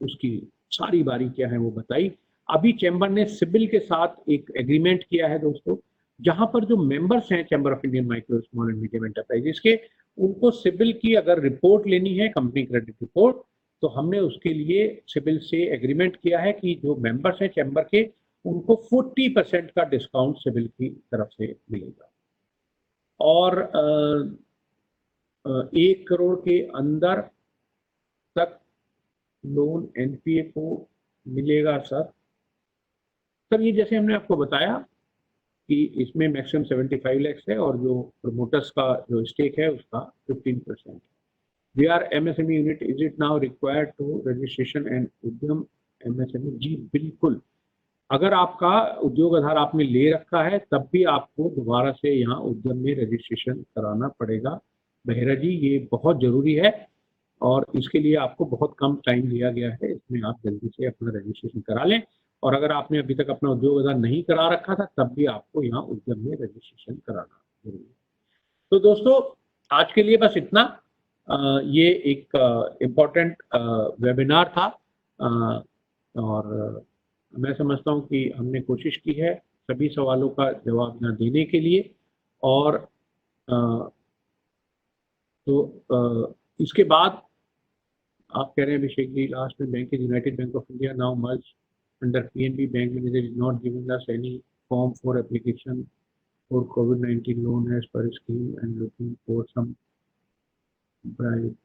उसकी सारी बारीकियां हैं वो बताई। अभी चैम्बर ने सिबिल के साथ एक एग्रीमेंट किया है दोस्तों, जहां पर जो मेंबर्स हैं chamber of Indian micro small and medium enterprises के, उनको सिबिल की अगर रिपोर्ट लेनी है, कंपनी क्रेडिट रिपोर्ट, तो हमने उसके लिए सिबिल से एग्रीमेंट किया है कि जो मेंबर्स हैं चैम्बर के, उनको 40% का डिस्काउंट सिबिल की तरफ से मिलेगा। और 1 करोड़ के अंदर तक लोन एनपीए को मिलेगा सर। सर ये जैसे हमने आपको बताया कि इसमें मैक्सिमम 75 लाख है, और जो प्रमोटर्स का जो स्टेक है उसका 15%। We are MSME unit, is it now required to registration and Udyam MSME? जी बिल्कुल। अगर आपका उद्योग आधार आपने ले रखा है तब भी आपको दोबारा से यहाँ उद्यम में रजिस्ट्रेशन कराना पड़ेगा बहेरा जी, ये बहुत जरूरी है, और इसके लिए आपको बहुत कम टाइम दिया गया है, इसमें आप जल्दी से अपना रजिस्ट्रेशन करा लें। और अगर आपने अभी तक अपना उद्योग आधार नहीं करा रखा था तब भी आपको यहाँ उद्यम में रजिस्ट्रेशन कराना जरूरी है। तो दोस्तों आज के लिए बस इतना। ये एक इम्पोर्टेंट वेबिनार था, और मैं समझता हूँ कि हमने कोशिश की है सभी सवालों का जवाब न देने के लिए। और तो इसके बाद आप कह रहे हैं अभिषेक जी लास्ट में bank is United Bank of India now merge under PNB, bank manager is not giving us any form for application for कोविड-19 loan as per scheme and looking for some bribe.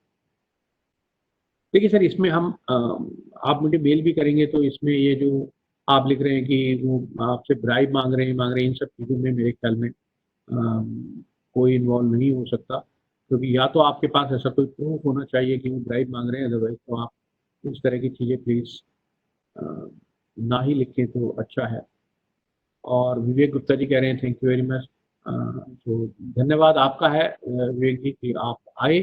देखिए sir, इसमें हम आप मुझे mail भी करेंगे तो इसमें ये जो आप लिख रहे हैं कि वो आपसे ब्राइब मांग रहे हैं, इन सब चीज़ों में मेरे ख्याल में कोई इन्वॉल्व नहीं हो सकता, क्योंकि या तो आपके पास ऐसा कोई प्रूफ होना चाहिए कि वो ब्राइब मांग रहे हैं, अदरवाइज तो आप इस तरह की चीज़ें प्लीज़ ना ही लिखें तो अच्छा है। और विवेक गुप्ता जी कह रहे हैं थैंक यू वेरी मच। तो धन्यवाद आपका है विवेक जी कि आप आए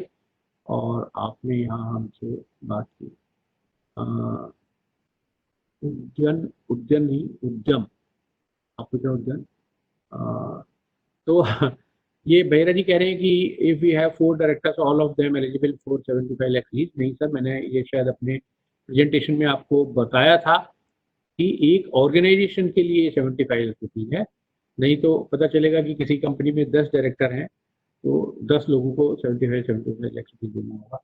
और आपने यहाँ हमसे बात की। उद्यम आपको क्या उद्यम तो ये बहेरा जी कह रहे हैं कि if we have 4 directors all of them eligible for 75 lakh lease. नहीं सर, मैंने ये शायद अपने प्रेजेंटेशन में आपको बताया था कि एक ऑर्गेनाइजेशन के लिए 75 लाख रुपीज है, नहीं तो पता चलेगा कि किसी कंपनी में 10 डायरेक्टर हैं तो 10 लोगों को 75 लाख रुपीज देना होगा।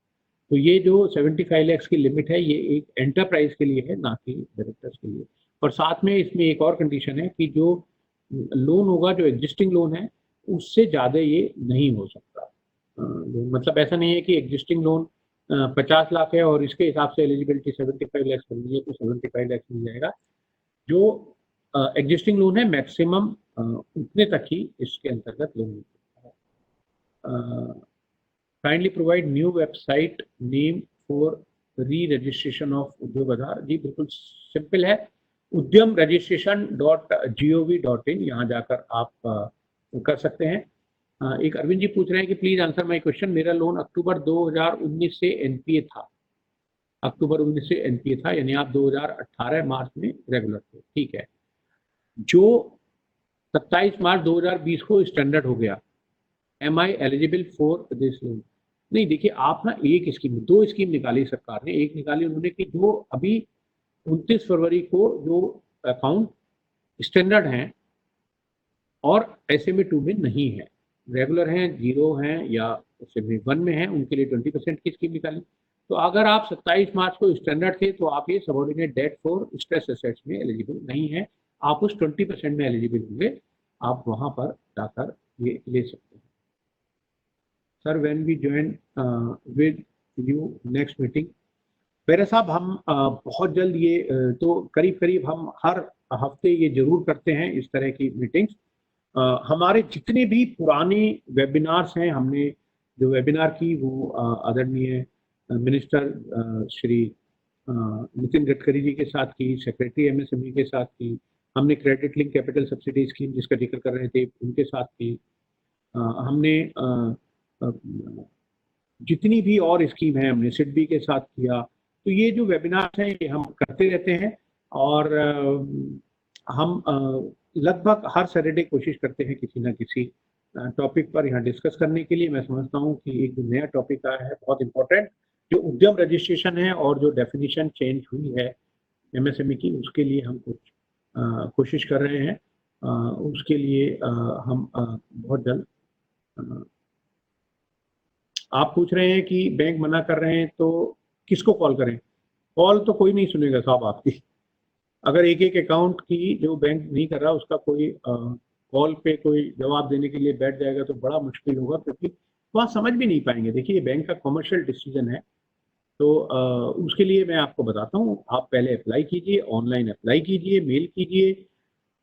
तो ये जो 75 लाख की लिमिट है ये एक एंटरप्राइज के लिए है, ना कि डायरेक्टर्स के लिए। और साथ में इसमें एक और कंडीशन है कि जो लोन होगा, जो एग्जिस्टिंग लोन है, उससे ज़्यादा ये नहीं हो सकता। मतलब ऐसा नहीं है कि एग्जिस्टिंग लोन 50 लाख है और इसके हिसाब से एलिजिबिलिटी 75 लाख बन रही है तो 75 लाख मिल जाएगा। जो एग्जिस्टिंग लोन है मैक्सिमम उतने तक ही इसके अंतर्गत लोन मिल सकता है। Kindly provide new website name for री रजिस्ट्रेशन ऑफ उद्योग आधार। जी बिल्कुल सिंपल है, उद्यम registration.gov.in, यहाँ जाकर आप कर सकते हैं। एक अरविंद जी पूछ रहे हैं कि प्लीज आंसर माय क्वेश्चन, मेरा लोन अक्टूबर 2019 से एनपीए था, अक्टूबर 19 से एनपीए था, यानी आप 2018 मार्च में रेगुलर थे, ठीक है। जो 27 मार्च 2020 को स्टैंडर्ड हो गया, am I eligible for this loan? नहीं, देखिए आप ना एक स्कीम, 2 स्कीम निकाली सरकार ने। एक निकाली उन्होंने कि जो अभी 29 फरवरी को जो अकाउंट स्टैंडर्ड हैं और SMA 2 में नहीं है, रेगुलर हैं, 0 हैं या SMA 1 में हैं, उनके लिए 20% की स्कीम निकाली। तो अगर आप 27 मार्च को स्टैंडर्ड थे तो आप ये subordinate debt for stress assets में एलिजिबल नहीं है, आप उस 20% में एलिजिबल होंगे, आप वहां पर जाकर ये ले सकते हैं। Sir when we join with you next meeting? मेरे साहब हम बहुत जल्द ये तो करीब करीब हम हर हफ्ते ये जरूर करते हैं इस तरह की मीटिंग्स। हमारे जितने भी पुराने वेबिनार्स हैं, हमने जो वेबिनार की वो आदरणीय मिनिस्टर श्री नितिन गडकरी जी के साथ की, सेक्रेटरी MSME के साथ की, हमने credit link capital subsidy scheme जिसका जिक्र कर रहे थे उनके साथ की, हमने जितनी भी और स्कीम है हमने सिडबी के साथ किया। तो ये जो वेबिनार्स हैं ये हम करते रहते हैं और हम लगभग हर सैटरडे कोशिश करते हैं किसी ना किसी टॉपिक पर यहाँ डिस्कस करने के लिए। मैं समझता हूँ कि एक जो नया टॉपिक आया है बहुत इंपॉर्टेंट, जो उद्यम रजिस्ट्रेशन है और जो डेफिनेशन चेंज हुई है MSME की, उसके लिए हम कुछ कोशिश कर रहे हैं। उसके लिए हम बहुत जल्द। आप पूछ रहे हैं कि बैंक मना कर रहे हैं तो किसको कॉल करें? कॉल तो कोई नहीं सुनेगा साहब आपकी। अगर एक एक अकाउंट की जो बैंक नहीं कर रहा उसका कोई कॉल पे कोई जवाब देने के लिए बैठ जाएगा तो बड़ा मुश्किल होगा, क्योंकि वहाँ समझ भी नहीं पाएंगे। देखिए ये बैंक का कमर्शियल डिसीजन है, तो उसके लिए मैं आपको बताता हूँ, आप पहले अप्लाई कीजिए, ऑनलाइन अप्लाई कीजिए, मेल कीजिए।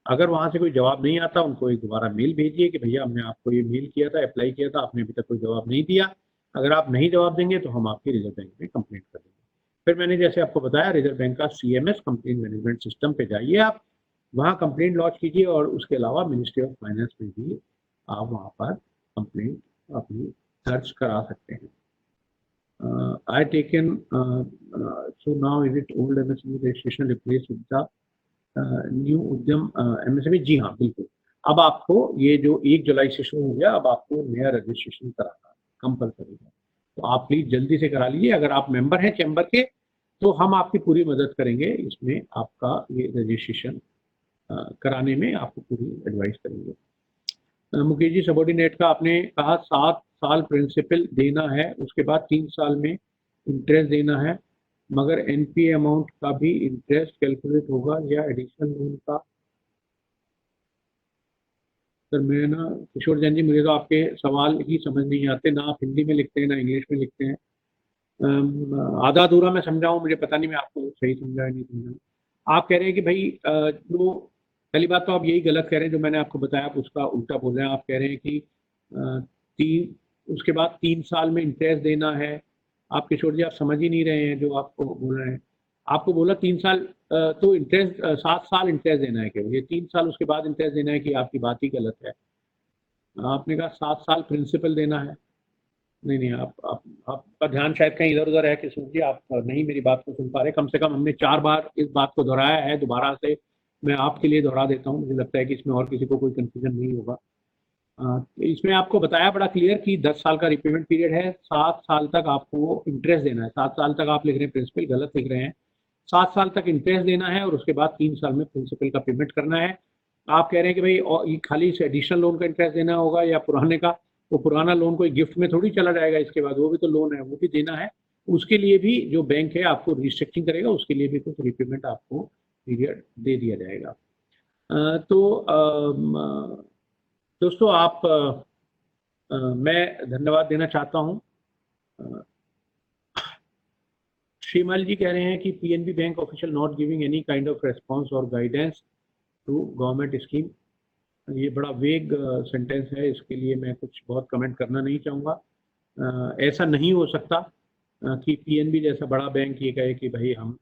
अगर वहाँ से कोई जवाब नहीं आता, उनको एक दोबारा मेल भेजिए कि भैया हमने आपको ये मेल किया था, अप्लाई किया था, आपने अभी तक कोई जवाब नहीं दिया। अगर आप नहीं जवाब देंगे तो हम आपकी रिजर्व बैंक में कंप्लेंट कर देंगे। फिर मैंने जैसे आपको बताया, रिजर्व बैंक का CMS कंप्लेंट मैनेजमेंट सिस्टम पे जाइए, आप वहाँ कंप्लेंट लॉन्च कीजिए और उसके अलावा मिनिस्ट्री ऑफ फाइनेंस में भी आप वहाँ पर कंप्लेंट अपनी दर्ज करा सकते हैं। I taken so now is it old MSME registration replaced with the new उद्यम MSME? जी हाँ बिल्कुल, अब आपको ये जो 1 जुलाई से शुरू हो गया, अब आपको नया रजिस्ट्रेशन कराना कंपलसरी है, तो आप प्लीज जल्दी से करा लीजिए। अगर आप मेंबर हैं चैम्बर के तो हम आपकी पूरी मदद करेंगे इसमें, आपका ये रजिस्ट्रेशन कराने में आपको पूरी एडवाइस करेंगे। मुकेश जी सबॉर्डिनेट का आपने कहा 7 साल प्रिंसिपल देना है, उसके बाद 3 साल में इंटरेस्ट देना है, मगर NPA अमाउंट का भी इंटरेस्ट कैलकुलेट होगा या एडिशनल लोन का? सर मैं ना किशोर जैन जी, मुझे तो आपके सवाल ही समझ नहीं आते, ना आप हिंदी में लिखते हैं ना इंग्लिश में लिखते हैं। आधा अधूरा मैं समझाऊं, मुझे पता नहीं मैं आपको सही समझा है नहीं समझा। आप कह रहे हैं कि भाई जो पहली बात तो आप यही गलत कह रहे हैं, जो मैंने आपको बताया आप उसका उल्टा बोल रहे हैं। आप कह रहे हैं कि उसके बाद 3 साल में इंटरेस्ट देना है। आप किशोर जी आप समझ ही नहीं रहे हैं जो आपको बोल रहे हैं। आपको बोला 3 साल तो इंटरेस्ट 7 साल इंटरेस्ट देना है केवल, ये 3 साल उसके बाद इंटरेस्ट देना है कि आपकी बात ही गलत है। आपने कहा 7 साल प्रिंसिपल देना है। नहीं नहीं, आप आपका ध्यान शायद कहीं इधर उधर है कि जी आप नहीं मेरी बात को सुन पा रहे। कम से कम हमने 4 बार इस बात को दोहराया है, दोबारा से मैं आपके लिए दोहरा देता हूँ, मुझे लगता है कि इसमें और किसी को कोई कंफ्यूजन नहीं होगा। इसमें आपको बताया बड़ा क्लियर कि 10 साल का रिपेमेंट पीरियड है, 7 साल तक आपको इंटरेस्ट देना है। 7 साल तक आप लिख रहे हैं प्रिंसिपल, गलत लिख रहे हैं। 7 साल तक इंटरेस्ट देना है और उसके बाद 3 साल में प्रिंसिपल का पेमेंट करना है। आप कह रहे हैं कि भाई और ये खाली से एडिशनल लोन का इंटरेस्ट देना होगा या पुराने का, वो पुराना लोन कोई गिफ्ट में थोड़ी चला जाएगा, इसके बाद वो भी तो लोन है, वो भी देना है। उसके लिए भी जो बैंक है आपको रिस्ट्रक्चरिंग करेगा, उसके लिए भी कुछ रिपेमेंट आपको पीरियड दे दिया जाएगा। दोस्तों आप मैं धन्यवाद देना चाहता हूँ। श्रीमल जी कह रहे हैं कि PNB bank official not giving any kind of response और गाइडेंस टू गवर्नमेंट स्कीम। ये बड़ा वेग सेंटेंस है, इसके लिए मैं कुछ बहुत कमेंट करना नहीं चाहूँगा। ऐसा नहीं हो सकता कि पीएनबी जैसा बड़ा बैंक ये कहे कि भाई हम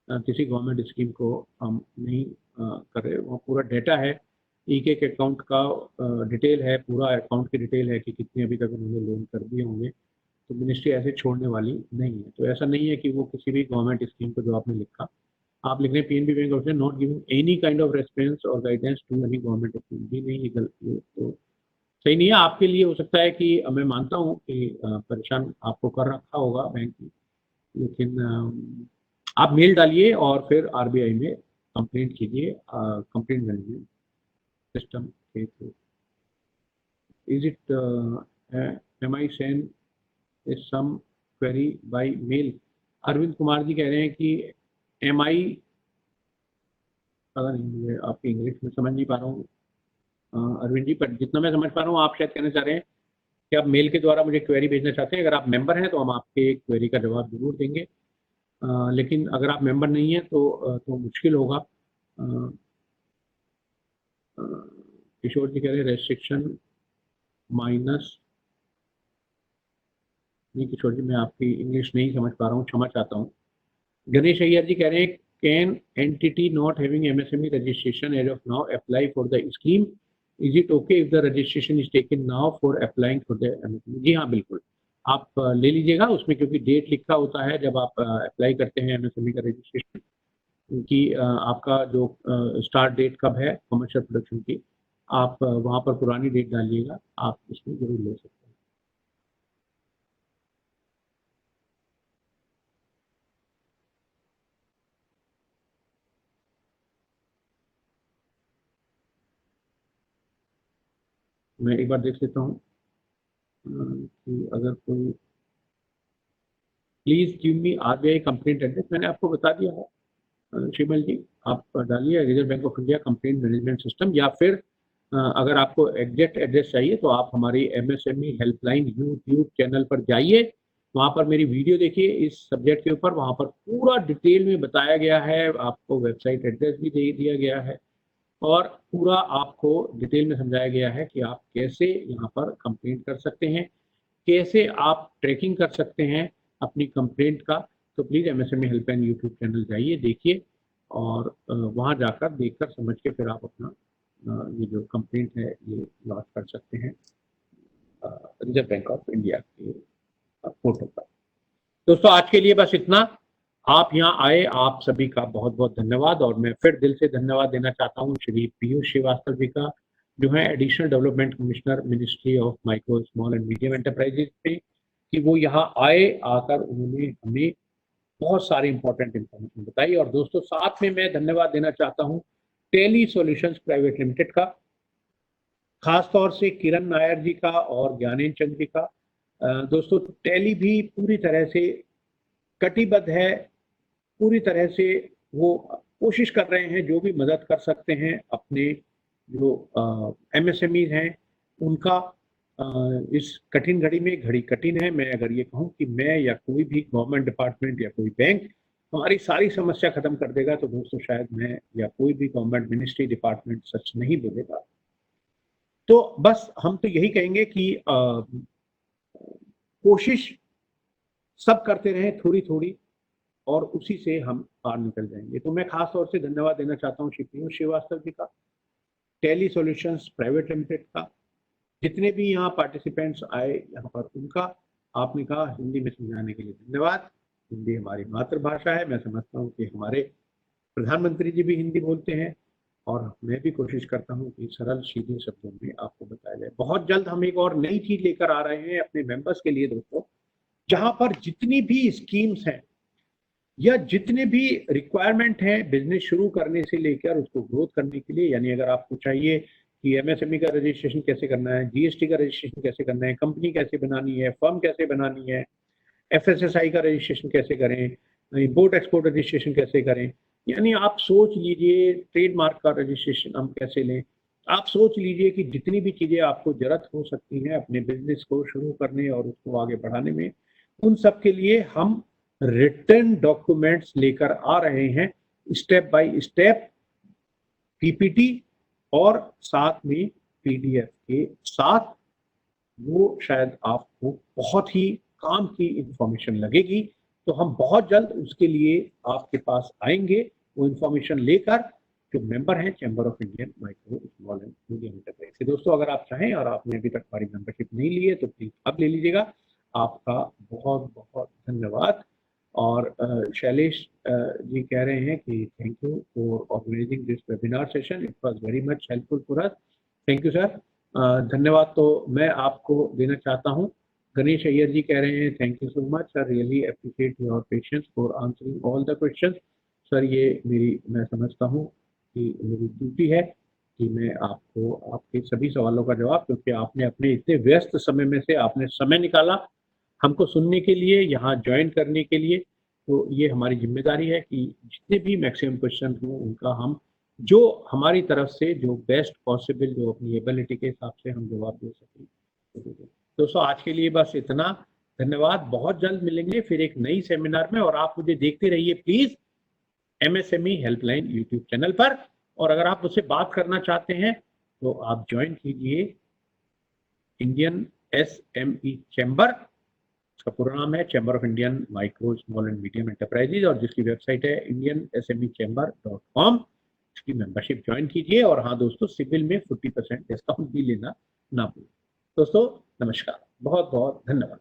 किसी गवर्नमेंट स्कीम को हम नहीं कर रहे। वहाँ पूरा डेटा है, एक एक अकाउंट का डिटेल है, पूरा अकाउंट की डिटेल है कि कितने अभी तक उन्होंने लोन कर दिए होंगे। तो मिनिस्ट्री ऐसे छोड़ने वाली नहीं है। तो ऐसा नहीं है कि वो किसी भी गवर्नमेंट स्कीम को जो आपने लिखा, आप लिख रहे हैं PNB bank of not giving any kind of response और guidance to any government scheme, भी नहीं, ये गलती है। तो सही नहीं है आपके लिए। हो सकता है कि मैं मानता हूँ कि परेशान आपको कर रखा होगा बैंक ने, लेकिन आप मेल डालिए और फिर आरबीआई में कंप्लेंट कीजिए, कंप्लेंट मैनेजमेंट सिस्टम के थ्रू। Is it am I send some query by mail? Arvind Kumar ji कह रहे हैं कि एम आई, पता नहीं मुझे आपकी इंग्लिश में समझ नहीं पा रहा हूँ अरविंद जी, पर जितना मैं समझ पा रहा हूँ आप शायद कहना चाह रहे हैं कि आप मेल के द्वारा मुझे क्वेरी भेजना चाहते हैं। अगर आप मेंबर हैं तो हम आपके क्वेरी का जवाब जरूर देंगे, लेकिन अगर आप मेंबर नहीं हैं तो मुश्किल होगा। किशोर जी कह रहे हैं रेस्ट्रिक्शन माइनस, नहीं किशोर जी मैं आपकी इंग्लिश नहीं समझ पा रहा हूँ, क्षमा चाहता हूँ। गणेश अय्यर जी कह रहे हैं can entity not having MSME registration as of now apply for the scheme? Is it okay if the registration is taken now for applying for the MSME? जी हाँ बिल्कुल, आप ले लीजिएगा, उसमें क्योंकि डेट लिखा होता है जब आप अप्लाई करते हैं एमएसएमई का रजिस्ट्रेशन, क्योंकि आपका जो स्टार्ट डेट कब है कमर्शियल प्रोडक्शन की, आप वहाँ पर पुरानी डेट डालिएगा, आप उसमें जरूर ले सकते हैं। मैं एक बार देख लेता हूँ कि अगर कोई, please give me RBI complaint address, मैंने आपको बता दिया है शिमल जी, आप डालिए reserve bank of India complaint management system, या फिर अगर आपको एग्जैक्ट एड्रेस चाहिए तो आप हमारी एमएसएमई हेल्पलाइन यूट्यूब चैनल पर जाइए, वहाँ पर मेरी वीडियो देखिए इस सब्जेक्ट के ऊपर, वहाँ पर पूरा डिटेल में बताया गया है, आपको वेबसाइट एड्रेस भी दे दिया गया है और पूरा आपको डिटेल में समझाया गया है कि आप कैसे यहाँ पर कंप्लेंट कर सकते हैं, कैसे आप ट्रैकिंग कर सकते हैं अपनी कंप्लेंट का। तो please MSME helpline YouTube channel जाइए, देखिए और वहाँ जाकर देखकर समझ के फिर आप अपना ये जो कंप्लेंट है ये लॉन्च कर सकते हैं रिजर्व बैंक ऑफ इंडिया के पोर्टल पर। दोस्तों आज के लिए बस इतना। आप यहाँ आए, आप सभी का बहुत बहुत धन्यवाद, और मैं फिर दिल से धन्यवाद देना चाहता हूँ श्री पीयूष श्रीवास्तव जी का, जो है additional development commissioner ministry of micro small and medium enterprises पे, कि वो यहाँ आए, आकर उन्होंने हमें बहुत सारी इंपॉर्टेंट इंफॉर्मेशन बताई। और दोस्तों साथ में मैं धन्यवाद देना चाहता हूँ टेली सॉल्यूशंस प्राइवेट लिमिटेड का, खासतौर से किरण नायर जी का और ज्ञानेंद्र चंद जी का। दोस्तों टेली भी पूरी तरह से कटिबद्ध है, पूरी तरह से वो कोशिश कर रहे हैं जो भी मदद कर सकते हैं अपने जो एमएसएमईज हैं उनका। इस कठिन घड़ी में, घड़ी कठिन है, मैं अगर ये कहूँ कि मैं या कोई भी गवर्नमेंट डिपार्टमेंट या कोई बैंक हमारी सारी समस्या खत्म कर देगा, तो दोस्तों शायद मैं या कोई भी गवर्नमेंट मिनिस्ट्री डिपार्टमेंट सच नहीं बोलेगा। तो बस हम तो यही कहेंगे कि कोशिश सब करते रहें थोड़ी थोड़ी, और उसी से हम पार निकल जाएंगे। तो मैं खास तौर से धन्यवाद देना चाहता हूँ श्री पीयूष श्रीवास्तव जी का, टेली सॉल्यूशंस प्राइवेट लिमिटेड का, जितने भी यहाँ पार्टिसिपेंट्स आए यहाँ पर उनका, आपने कहा हिंदी में समझाने के लिए धन्यवाद। हिंदी हमारी मातृभाषा है, मैं समझता हूँ कि हमारे प्रधानमंत्री जी भी हिंदी बोलते हैं और मैं भी कोशिश करता हूँ कि सरल सीधे शब्दों में आपको बताया जाए। बहुत जल्द हम एक और नई चीज लेकर आ रहे हैं अपने मेंबर्स के लिए दोस्तों, जहां पर जितनी भी स्कीम्स हैं या जितने भी रिक्वायरमेंट है बिजनेस शुरू करने से लेकर उसको ग्रोथ करने के लिए, यानी अगर आपको चाहिए कि एमएसएमई का रजिस्ट्रेशन कैसे करना है, जीएसटी का रजिस्ट्रेशन कैसे करना है, कंपनी कैसे बनानी है, फर्म कैसे बनानी है, एफएसएसआई का रजिस्ट्रेशन कैसे करें, इंपोर्ट एक्सपोर्ट रजिस्ट्रेशन कैसे करें, यानी आप सोच लीजिए ट्रेडमार्क का रजिस्ट्रेशन हम कैसे लें, आप सोच लीजिए कि जितनी भी चीजें आपको जरूरत हो सकती हैं अपने बिजनेस को शुरू करने और उसको आगे बढ़ाने में, उन सब के लिए हम रिटन डॉक्यूमेंट्स लेकर आ रहे हैं, स्टेप बाय स्टेप पीपीटी और साथ में पीडीएफ के साथ। वो शायद आपको बहुत ही काम की इंफॉर्मेशन लगेगी, तो हम बहुत जल्द उसके लिए आपके पास आएंगे वो इंफॉर्मेशन लेकर, जो मेंबर हैं chamber of Indian micro small and medium enterprise के। दोस्तों अगर आप चाहें और आपने अभी तक हमारी मेंबरशिप नहीं ली है तो प्लीज अब ले लीजिएगा। आपका बहुत बहुत धन्यवाद। और शैलेश जी कह रहे हैं कि thank you for organising this webinar session, it was very much helpful for us. Thank you sir. धन्यवाद तो मैं आपको देना चाहता हूं। गणेश अय्यर जी कह रहे हैं thank you so much sir, really appreciate your patience for answering all the questions. Sir ये मैं समझता हूं कि मेरी ड्यूटी है कि मैं आपको आपके सभी सवालों का जवाब, क्योंकि आपने अपने इतने व्यस्त समय में से आपने समय निकाला हमको सुनने के लिए, यहाँ ज्वाइन करने के लिए, तो ये हमारी जिम्मेदारी है कि जितने भी मैक्सिमम क्वेश्चन हों उनका हम जो हमारी तरफ से जो बेस्ट पॉसिबल, जो अपनी एबिलिटी के हिसाब से हम जवाब दे सकें। दोस्तों आज के लिए बस इतना, धन्यवाद। बहुत जल्द मिलेंगे फिर एक नई सेमिनार में, और आप मुझे देखते रहिए please MSME helpline YouTube channel पर। और अगर आप मुझसे बात करना चाहते हैं तो आप ज्वाइन कीजिए इंडियन एसएमई चैम्बर, उसका पूरा नाम है chamber of Indian micro small and medium enterprises, और जिसकी वेबसाइट है indiansmechamber.com। इसकी मेंबरशिप ज्वाइन कीजिए। और हाँ दोस्तों, सिविल में 40% डिस्काउंट भी लेना ना भूलें। दोस्तों नमस्कार, बहुत बहुत धन्यवाद।